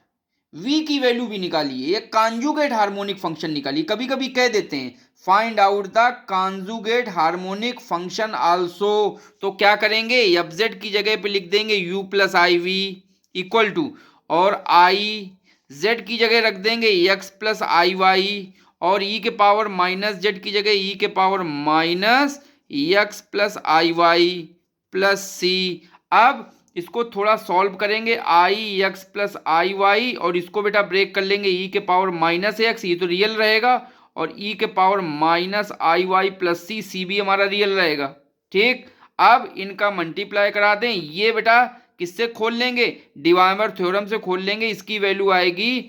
v की वैल्यू भी निकालिए, ये कॉन्जुगेट हार्मोनिक फंक्शन निकालिए. कभी कभी कह देते हैं find out the conjugate harmonic function also. तो क्या करेंगे, एफ जेड की जगह पे लिख देंगे u plus i v equal to, और आई जेड की जगह रख देंगे x प्लस आई वाई, और e के पावर माइनस जेड की जगह e के power minus x plus i y plus c. अब इसको थोड़ा सॉल्व करेंगे, i x plus i y, और इसको बेटा ब्रेक कर लेंगे e के पावर माइनस एक्स, ये तो रियल रहेगा, और ई के पावर माइनस आई वाई प्लस सी, सी भी हमारा रियल रहेगा। ठीक, अब इनका मल्टीप्लाई करा दें, ये बेटा किससे खोल लेंगे, डिवाइमर थ्योरम से खोल लेंगे। इसकी वैल्यू आएगी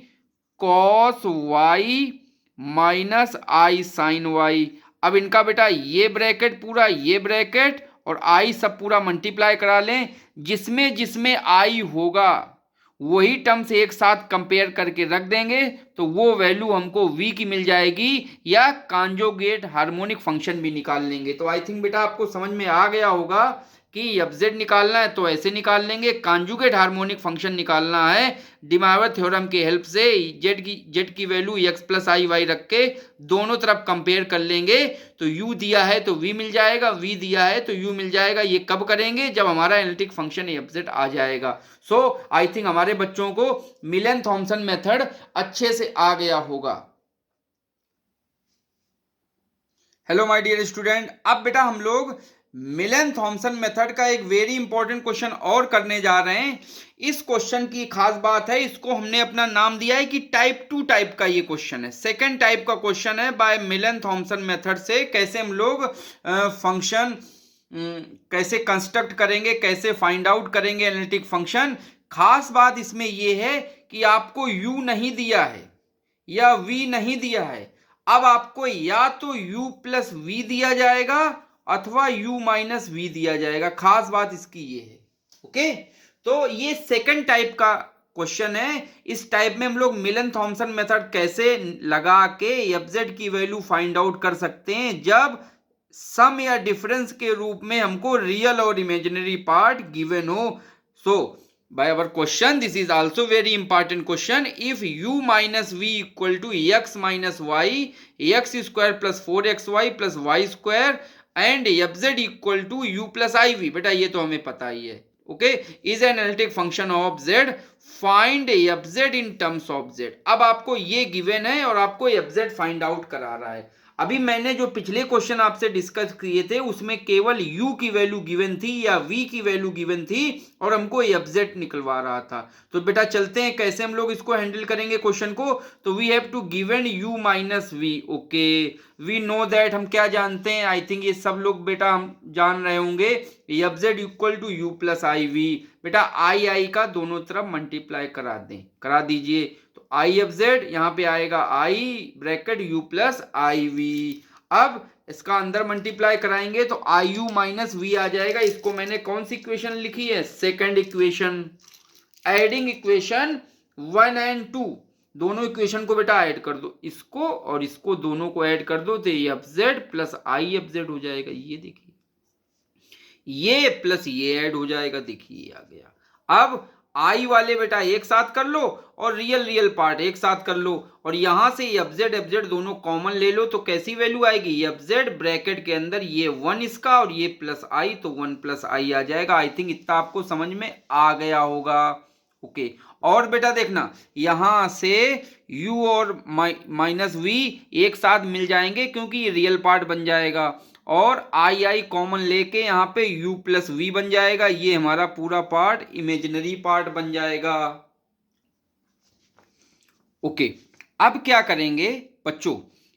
कॉस वाई माइनस आई साइन वाई। अब इनका बेटा ये ब्रैकेट पूरा, ये ब्रैकेट और आई सब पूरा मल्टीप्लाई करा लें। जिसमें जिसमें आई होगा वही टर्म्स एक साथ कंपेयर करके रख देंगे तो वो वैल्यू हमको v की मिल जाएगी, या कॉन्जुगेट हार्मोनिक फंक्शन भी निकाल लेंगे। तो आई थिंक बेटा आपको समझ में आ गया होगा कि एफ जेड निकालना है तो ऐसे निकाल लेंगे, कॉन्जुगेट हार्मोनिक फंक्शन निकालना है डिमावर थ्योरम की हेल्प से जेड की value x plus i Y रख के दोनों तरफ कंपेयर कर लेंगे तो u दिया है तो v मिल जाएगा, v दिया है तो u मिल जाएगा। ये कब करेंगे, जब हमारा एनालिटिक फंक्शन एफ जेड आ जाएगा। सो आई थिंक हमारे बच्चों को मिलन थॉमसन मेथड अच्छे से आ गया होगा। हेलो माय डियर स्टूडेंट, अब बेटा हम लोग मिलन थॉमसन मेथड का एक वेरी इंपॉर्टेंट क्वेश्चन और करने जा रहे हैं। इस क्वेश्चन की खास बात है, इसको हमने अपना नाम दिया है कि टाइप 2 टाइप का ये क्वेश्चन है, सेकंड टाइप का क्वेश्चन है बाय मिलन थॉमसन मेथड से। कैसे हम लोग फंक्शन कैसे कंस्ट्रक्ट करेंगे, कैसे फाइंड आउट करेंगे एनालिटिक फंक्शन। खास बात इसमें यह है कि आपको u नहीं दिया है या v नहीं दिया है, अब आपको या तो u प्लस v दिया जाएगा अथवा u माइनस v दिया जाएगा। खास बात इसकी ये है। ओके, तो ये सेकंड टाइप का क्वेश्चन है। इस टाइप में हम लोग मिलन थॉमसन मेथड कैसे लगा के एफ जेड की वैल्यू फाइंड आउट कर सकते हैं, जब सम या डिफरेंस के रूप में हमको रियल और इमेजिनरी पार्ट गिवन हो। सो by our question, this is also very important question. If u minus v equal to x minus y, x square plus 4xy plus y square and fz equal to u plus iv, बेटा ये तो हमें पता ही है। Okay, is an analytic function of z, find fz in terms of z। अब आपको ये given है और आपको fz फाइंड आउट करा रहा है। अभी मैंने जो पिछले क्वेश्चन आपसे डिस्कस किए थे उसमें केवल u की वैल्यू गिवन थी या v की वैल्यू गिवन थी और हमको fz निकलवा रहा था। तो बेटा चलते हैं कैसे हम लोग इसको हैंडल करेंगे क्वेश्चन को। तो we have to given u minus v। Okay, we know that, हम क्या जानते हैं, आई थिंक ये सब लोग बेटा हम जान रहे होंगे, fz equal to u plus i v. बेटा आई का दोनों तरफ मल्टीप्लाई करा दें, करा दीजिए। आई एफ जेड यहाँ पे आएगा i bracket u plus i v. अब इसका अंदर मल्टीप्लाई कराएंगे तो आई यू माइनस वी आ जाएगा। इसको मैंने कौन सी इक्वेशन लिखी है, second equation. Adding equation 1 and 2, दोनों इक्वेशन को बेटा ऐड कर दो, इसको और इसको दोनों को ऐड कर दो तो F Z plus I F Z हो जाएगा। ये देखिए, ये प्लस ये ऐड हो जाएगा, देखिए आ गया। अब आई वाले बेटा एक साथ कर लो और रियल पार्ट एक साथ कर लो और यहां से एफ जेड दोनों कॉमन ले लो तो कैसी वैल्यू आएगी, एफ जेड ब्रैकेट के अंदर ये 1 इसका और ये प्लस आई तो 1 प्लस आई आ जाएगा। आई थिंक इतना आपको समझ में आ गया होगा। ओके, और बेटा देखना यहां से u और माइनस v एक साथ मिल जाएंगे क्योंकि ये रियल पार्ट बन जाएगा और आई कॉमन लेके यहाँ पे u प्लस वी बन जाएगा। ये हमारा पूरा पार्ट इमेजिनरी पार्ट बन जाएगा। ओके, अब क्या करेंगे बच्चों,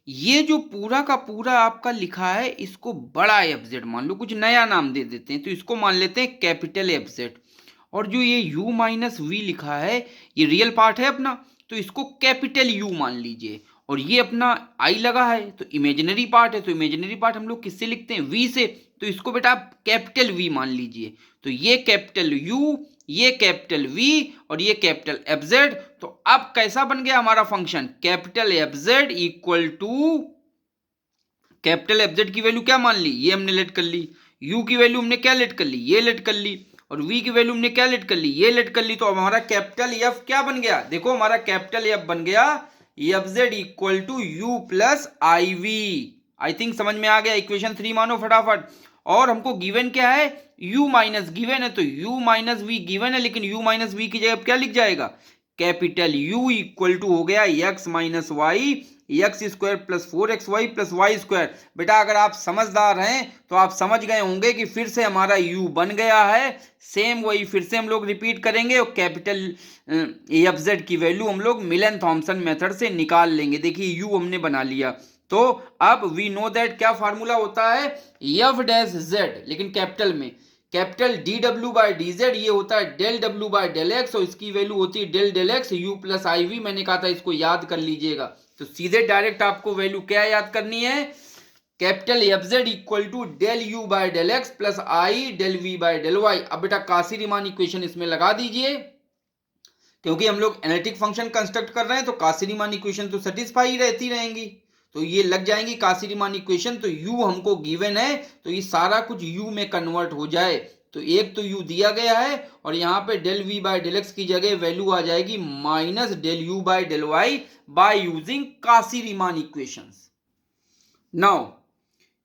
ये जो पूरा का पूरा आपका लिखा है इसको बड़ा एफ जेड मान लो, कुछ नया नाम दे देते हैं तो इसको मान लेते हैं कैपिटल एफ जेड। और जो ये u माइनस वी लिखा है ये रियल पार्ट है अपना, तो इसको कैपिटल U मान लीजिए। और ये अपना I लगा है तो इमेजिनरी पार्ट है, तो इमेजिनरी पार्ट हम लोग किससे लिखते हैं, V से, तो इसको बेटा आप कैपिटल V मान लीजिए। तो ये कैपिटल U, ये कैपिटल V और ये कैपिटल एफ जेड। तो अब कैसा बन गया हमारा function, capital F Z equal to capital F Z की वैल्यू क्या मान ली, ये हमने लेट कर ली, U की वैल्यू हमने क्या लेट कर ली, ये लेट कर ली, और v की वैल्यू हमने क्या लेट कर ली, ये लेट कर ली। तो अब हमारा कैपिटल एफ क्या बन गया, देखो हमारा कैपिटल एफ बन गया f Z equal to u plus i v. I think समझ में आ गया। इक्वेशन 3 मानो फटाफट। और हमको गिवन क्या है, u माइनस गिवन है तो u माइनस वी गिवन है, लेकिन u माइनस वी की जगह क्या लिख जाएगा, कैपिटल U इक्वल टू हो गया x minus y, x square plus 4xy plus y square. बेटा अगर आप समझदार हैं तो आप समझ गए होंगे कि फिर से हमारा u बन गया है। सेम वही फिर से हम लोग रिपीट करेंगे और कैपिटल एफ जेड की वैल्यू हम लोग मिलन थॉमसन मेथड से निकाल लेंगे। देखिए u हमने बना लिया, तो अब वी नो दैट क्या फार्मूला होता है, एफ डैश जेड, लेकिन कैपिटल में, कैपिटल डी डब्ल्यू बाई डी जेड, ये होता है डेल डब्ल्यू बाई डेल एक्स, और इसकी वैल्यू होती है del del x u plus i v. मैंने कहा था इसको याद कर लीजिएगा, तो सीधे डायरेक्ट आपको वैल्यू क्या याद करनी है, capital F Z equal to del u by del x plus i del v by del y. अब बेटा काशी रीमान इक्वेशन इसमें लगा दीजिए, क्योंकि हम लोग एनालिटिक फंक्शन कंस्ट्रक्ट कर रहे हैं तो काशी रीमान इक्वेशन तो सेटिस्फाई रहती रहेंगी, तो ये लग जाएंगी काशी रीमान इक्वेशन। तो u हमको गिवन है, तो ये सारा कुछ u में कन्वर्ट हो जाए, तो एक तो u दिया गया है और यहाँ पे del v by del x की जगह वैल्यू आ जाएगी minus del u by del y by using Cauchy Riemann equations. Now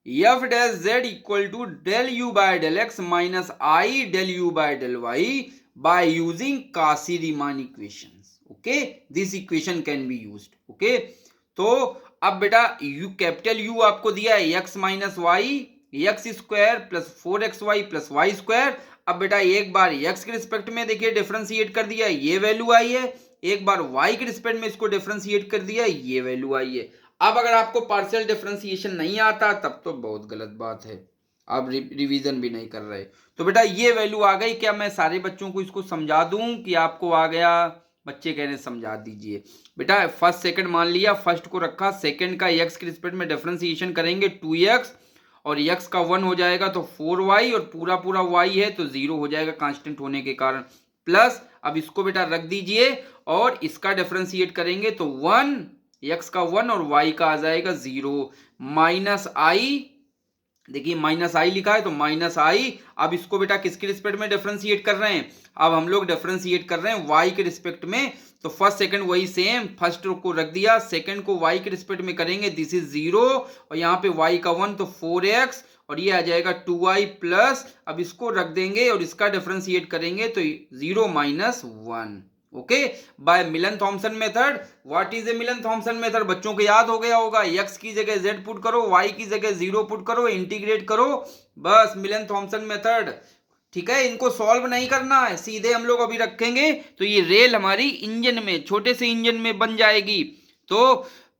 f dash z equal to del u by del x minus i del u by del y by using Cauchy Riemann equations. Okay, this equation can be used. Okay, तो अब बेटा u capital U आपको दिया है x minus y x square plus 4xy plus y square. अब बेटा एक बार x के रिस्पेक्ट में देखिए डिफरेंशिएट कर दिया, ये वैल्यू आई है, एक बार y के रिस्पेक्ट में इसको डिफरेंशिएट कर दिया, ये वैल्यू आई है। अब अगर आपको पार्शियल डिफरेंशिएशन नहीं आता तब तो बहुत गलत बात है, आप रिवीजन भी नहीं कर रहे। तो बेटा ये वैल्यू आ गई, क्या मैं सारे बच्चों को इसको समझा दूं कि आपको आ गया? बच्चे कह रहे समझा दीजिए। बेटा फर्स्ट सेकंड मान लिया, फर्स्ट को रखा, सेकंड का x के रिस्पेक्ट में डिफरेंशिएशन करेंगे 2x और x का 1 हो जाएगा तो 4y और पूरा पूरा y है तो 0 हो जाएगा कांस्टेंट होने के कारण, प्लस अब इसको बेटा रख दीजिए और इसका डिफरेंशिएट करेंगे तो 1, x का 1 और y का आ जाएगा 0, माइनस आई, देखिए माइनस आई लिखा है तो माइनस आई। अब इसको बेटा किसके रिस्पेक्ट में डिफरेंशिएट कर रहे हैं? अब हम लोग डिफरेंशिएट कर रहे हैं y के रिस्पेक्ट में, तो फर्स्ट सेकंड वही सेम, फर्स्ट को रख दिया, सेकंड को y के रिस्पेक्ट में करेंगे, दिस इज 0 और यहाँ पे y का 1 तो 4x और ये आ जाएगा 2y प्लस, अब इसको रख देंगे और इसका डिफरेंशिएट करेंगे तो 0 minus 1। Okay, by Milne Thomson method. What is a Milne Thomson method? बच्चों को याद हो गया होगा, x की जगह z पुट करो, y की जगह 0 पुट करो, इंटीग्रेट करो, बस मिलन थॉमसन मेथड। ठीक है, इनको सॉल्व नहीं करना है, सीधे हम लोग अभी रखेंगे तो ये रेल हमारी इंजन में, छोटे से इंजन में बन जाएगी। तो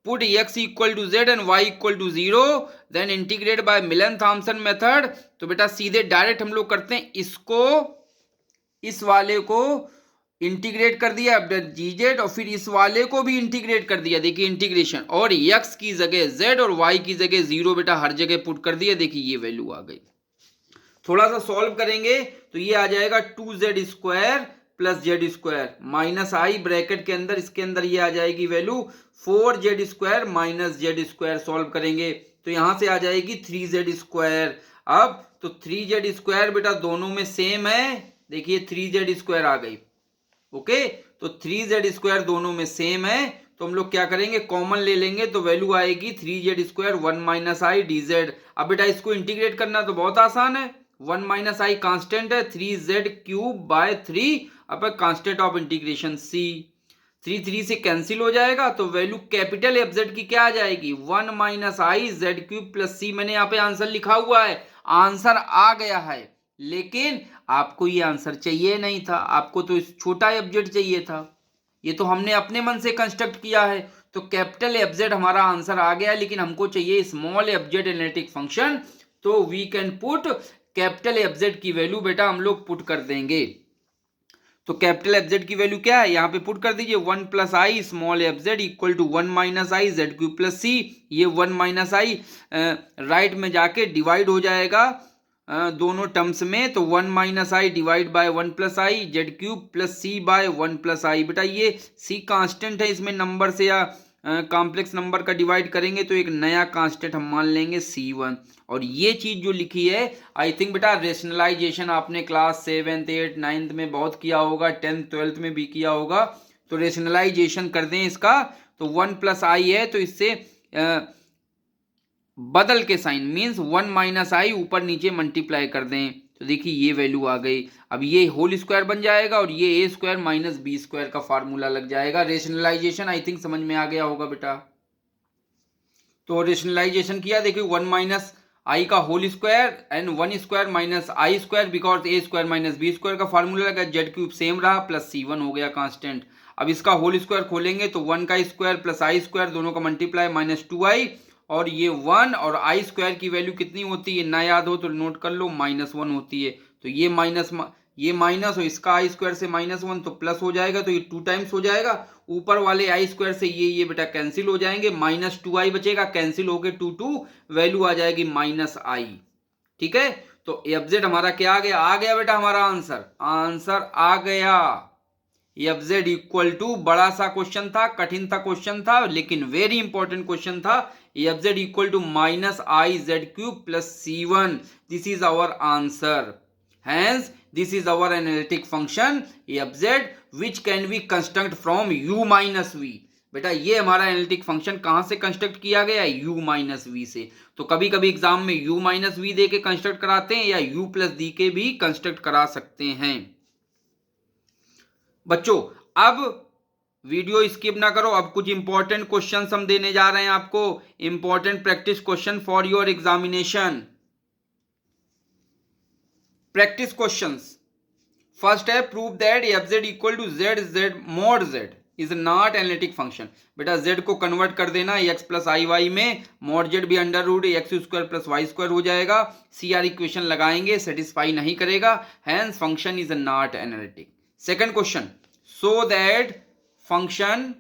put x equal to z and y equal to 0, then integrate by Milne Thomson method. तो बेटा सीधे डायरेक्ट हम लोग करते हैं, इसको इस वाले को इंटीग्रेट कर दिया जीजेड और फिर इस वाले को भी इंटीग्रेट कर दिया, देखिए इंटीग्रेशन, और x की जगह z और y की जगह 0 बेटा हर जगह पुट कर दिया, देखिए ये वैल्यू आ गई। थोड़ा सा सॉल्व करेंगे तो ये आ जाएगा 2z square plus Z square minus i bracket के अंदर, इसके अंदर ये आ जाएगी value 4z square minus Z square. Solve करेंगे तो यहां से आ जाएगी 3z स्क्वायर। अब तो 3z स्क्वायर बेटा दोनों में सेम है, देखिए 3z स्क्वायर आ गई। ओके, तो 3z स्क्वायर दोनों में सेम है, तो हम लोग क्या करेंगे, कॉमन ले लेंगे तो वैल्यू आएगी 3z स्क्वायर 1 माइनस आई dz। अब बेटा इसको इंटीग्रेट करना तो बहुत आसान है, 1 माइनस आई कांस्टेंट है, 3z क्यूब बाय 3 अब कांस्टेंट ऑफ इंटीग्रेशन c, 3 से कैंसिल हो जाएगा तो वैल्यू कैपिटल एफ जेड की क्या आ जाएगी, 1 minus i Z cube plus c। मैंने यहाँ पे आंसर लिखा हुआ है, आंसर आ गया है, लेकिन आपको ये आंसर चाहिए नहीं था, आपको तो इस छोटा एफ जेड चाहिए था, ये तो हमने अपने मन से कंस्ट्रक्ट किया है। तो कैपिटल एफ जेड हमारा आंसर आ गया, लेकिन हमको चाहिए small F Z analytic function, तो we can put capital F Z की वैल्यू बेटा हम लोग पुट कर देंगे। तो कैपिटल एफ जेड की वैल्यू क्या है, यहाँ पे पुट कर दीजिए 1 plus i small F Z equal to 1 minus i Z cube plus C. ये 1 माइनस आई राइट में जाके डिवाइड हो जाएगा दोनों टर्म्स में, तो 1 minus i divide by 1 plus i Z cube plus C by 1 plus i. बेटा ये सी कांस्टेंट है, इसमें नंबर से या कॉम्प्लेक्स नंबर का डिवाइड करेंगे तो एक नया कांस्टेंट हम मान लेंगे C1। और ये चीज जो लिखी है आई थिंक बेटा रेशनलाइजेशन आपने क्लास 7th 8th 9th में बहुत किया होगा, 10th 12th में भी किया होगा। तो रेशनलाइजेशन कर दें इसका, तो 1 प्लस आई है तो इससे बदल के साइन मीन्स 1 माइनस आई ऊपर नीचे मल्टीप्लाई कर दें, तो देखिए ये वैल्यू आ गई। अब ये होल स्क्वायर बन जाएगा और ये ए स्क्वायर माइनस बी स्क्वायर का फार्मूला लग जाएगा। रेशनलाइजेशन आई थिंक समझ में आ गया होगा बेटा। तो रेशनलाइजेशन किया, देखिए 1 माइनस आई का whole square and 1 square minus i square because a square minus b square का फार्मूला लगा, जेड क्यूब सेम रहा प्लस C1 हो गया कांस्टेंट। अब इसका होल स्क्वायर खोलेंगे तो 1 का स्क्वायर प्लस आई स्क्वायर दोनों का मल्टीप्लाई माइनस 2i और ये 1 और आई स्क्वायर की वैल्यू कितनी होती है, ना याद हो तो नोट कर लो, -1 होती है। तो ये माइनस और इसका आई स्क्वायर से -1 तो प्लस हो जाएगा, तो ये 2 टाइम्स हो जाएगा। ऊपर वाले आई स्क्वायर से ये बेटा कैंसिल हो जाएंगे, -2i बचेगा, कैंसिल होके 2 वैल्यू आ जाएगी -i। ठीक है, तो एफजेड हमारा क्या आ गया बेटा हमारा आंसर आ गया। एफजेड इक्वल टू, बड़ा सा क्वेश्चन था, कठिन था क्वेश्चन था, लेकिन वेरी इंपॉर्टेंट क्वेश्चन था। F z equal to -iz³ + c1, this is our answer. Hence, this is our analytic function fz which can be construct from u minus v। बेटा ये हमारा एनालिटिक फंक्शन कहां से कंस्ट्रक्ट किया गया है, u माइनस वी से। तो कभी कभी एग्जाम में u माइनस वी दे के कंस्ट्रक्ट कराते हैं या u प्लस डी के भी कंस्ट्रक्ट करा सकते हैं। बच्चों अब वीडियो स्किप ना करो, अब कुछ इंपॉर्टेंट क्वेश्चन हम देने जा रहे हैं आपको, important practice question for your examination. Practice questions. First है, prove that fz equal to z mod z is not analytic function. बेटा z को कन्वर्ट कर देना x प्लस आई वाई में, mod z भी √x² प्लस y² हो जाएगा। CR equation लगाएंगे, सेटिस्फाई नहीं करेगा, hence function is not analytic. Second question, so that function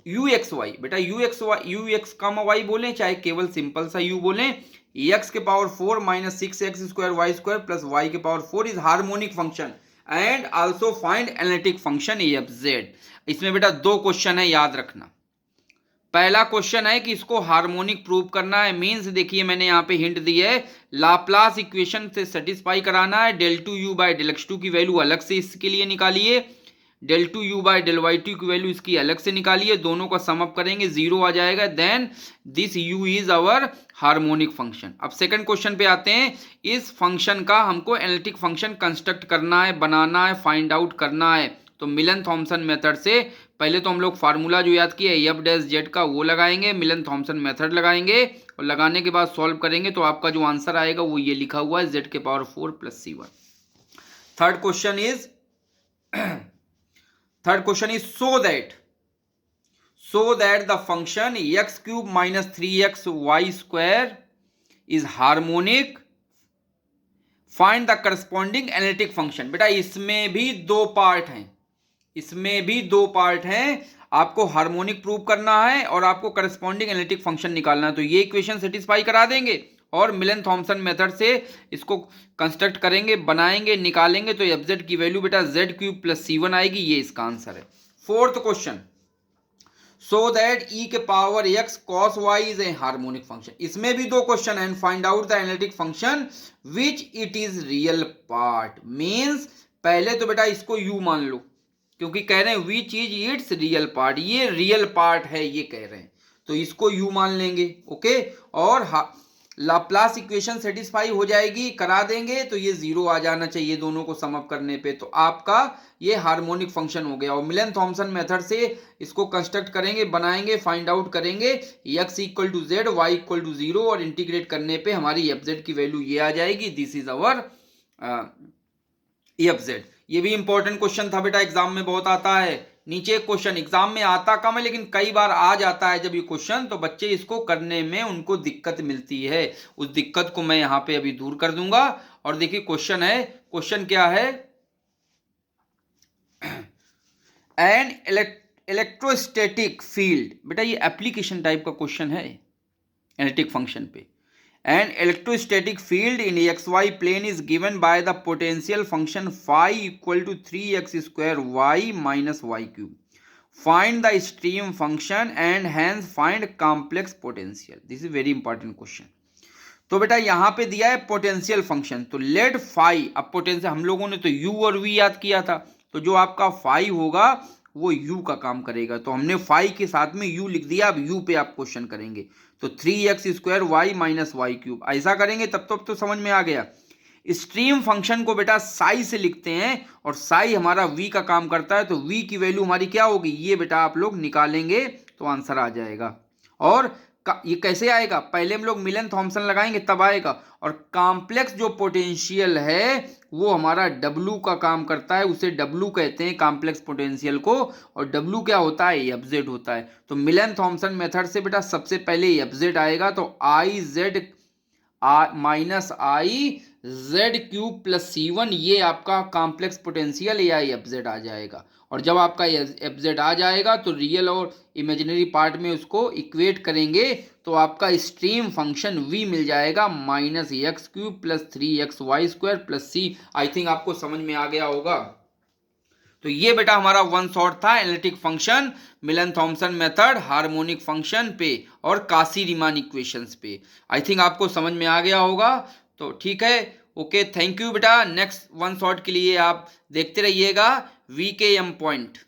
ux y, बेटा ux कॉमा y बोलें चाहे केवल सिंपल सा u बोलें, x के power 4 - 6x² y² plus y के power 4 is harmonic function and also find analytic function fz। इसमें बेटा दो क्वेश्चन है, याद रखना। पहला क्वेश्चन है कि इसको हार्मोनिक प्रूव करना है, मींस देखिए मैंने यहाँ पे हिंट दी है, लाप्लास इक्वेशन से सेटिस्फाई कराना है। del2u/del_x2 की वैल्यू अलग से इसके लिए निकालिए, del2u/del_y2 की वैल्यू इसकी अलग से निकालिए, दोनों का सम अप करेंगे 0 आ जाएगा, then this u is our harmonic function. अब सेकंड क्वेश्चन पे आते हैं, इस फंक्शन का हमको एनालिटिक फंक्शन कंस्ट्रक्ट करना है, बनाना है, फाइंड आउट करना है। तो मिलन थॉमसन मेथड से पहले तो हम लोग फार्मूला जो याद किया f' का वो लगाएंगे, मिलन थॉमसन मेथड लगाएंगे और लगाने के बाद सॉल्व करेंगे, तो आपका जो आंसर आएगा वो ये लिखा हुआ है z के power 4 + c1। Third question is so that the function x³ - 3xy² is harmonic, find the corresponding analytic function। बेटा इसमें भी दो पार्ट हैं, आपको हार्मोनिक प्रूव करना है और आपको करस्पॉन्डिंग एनालिटिक फंक्शन निकालना है। तो ये इक्वेशन सेटिस्फाई करा देंगे और मिलन थॉमसन मेथड से इसको कंस्ट्रक्ट करेंगे, बनाएंगे, निकालेंगे, तो fz की वैल्यू बेटा z³ + c1 आएगी, ये इसका आंसर है। Fourth question, so that e के power x cos y is a harmonic function. इसमें भी दो क्वेश्चन है, find out the analytic function which it is real part. Means पहले तो बेटा इसको u मान लो, क्योंकि कह रहे हैं which is it's real part, ये रियल पार्ट है ये कह रहे हैं, तो इसको u मान लेंगे, ओके। और लाप्लास इक्वेशन सेटिस्फाई हो जाएगी, करा देंगे, तो ये 0 आ जाना चाहिए दोनों को सम अप करने पे, तो आपका ये हार्मोनिक फंक्शन हो गया। और मिलन थॉमसन मेथड से इसको कंस्ट्रक्ट करेंगे, बनाएंगे, फाइंड आउट करेंगे, x = z, y = 0 और इंटीग्रेट करने पे हमारी fz की वैल्यू ये आ जाएगी, दिस इज अवर fz। ये भी इंपॉर्टेंट क्वेश्चन था बेटा, एग्जाम में बहुत आता है। नीचे क्वेश्चन एग्जाम में आता कम है, लेकिन कई बार आ जाता है जब ये क्वेश्चन, तो बच्चे इसको करने में उनको दिक्कत मिलती है, उस दिक्कत को मैं यहाँ पे अभी दूर कर दूंगा। और देखिए क्वेश्चन क्या है, एन इलेक्ट्रोस्टैटिक फील्ड। बेटा ये एप्लीकेशन टाइप का क्वेश्चन है एनालिटिक फंक्शन पे। An electrostatic field in xy plane is given by the potential function phi equal to 3x² y minus y³. Find the stream function and hence find complex potential. This is very important question. तो बेटा यहाँ पे दिया है potential function, तो late phi, अब potential हम लोगों ने तो u और v याद किया था, तो जो आपका फाई होगा वो u का काम करेगा, तो हमने फाई के साथ में u लिख दिया। अब u पे आप क्वेश्चन करेंगे, तो 3x² y minus y³, ऐसा करेंगे तब तो समझ में आ गया। स्ट्रीम फंक्शन को बेटा साई से लिखते हैं और साई हमारा v का काम करता है, तो v की वैल्यू हमारी क्या होगी, ये बेटा आप लोग निकालेंगे तो आंसर आ जाएगा। और ये कैसे आएगा, पहले हम लोग मिलन थॉमसन लगाएंगे तब आएगा। और कॉम्प्लेक्स जो पोटेंशियल है वो हमारा डब्लू का काम करता है, उसे डब्लू कहते हैं कॉम्प्लेक्स पोटेंशियल को, और डब्लू क्या होता है, एफजेड होता है। तो मिलन थॉमसन मेथड से बेटा सबसे पहले एफजेड आएगा, तो I Z minus i Z cube plus C1 ये आपका कॉम्प्लेक्स पोटेंशियल या एफजेड आ जाएगा। और जब आपका एफजेड आ जाएगा तो रियल और इमेजिनरी पार्ट में उसको इक्वेट करेंगे तो आपका स्ट्रीम फंक्शन v मिल जाएगा minus x cube plus 3xy² plus c। आई थिंक आपको समझ में आ गया होगा। तो ये बेटा हमारा वन शॉट था एनालिटिक फंक्शन, मिलन थॉमसन मेथड, हार्मोनिक फंक्शन पे और काशी रीमान इक्वेशंस पे। आई थिंक आपको समझ में आ गया होगा। तो ठीक है, ओके, थैंक यू बेटा। नेक्स्ट वन शॉट के लिए आप देखते रहिएगा VKM पॉइंट।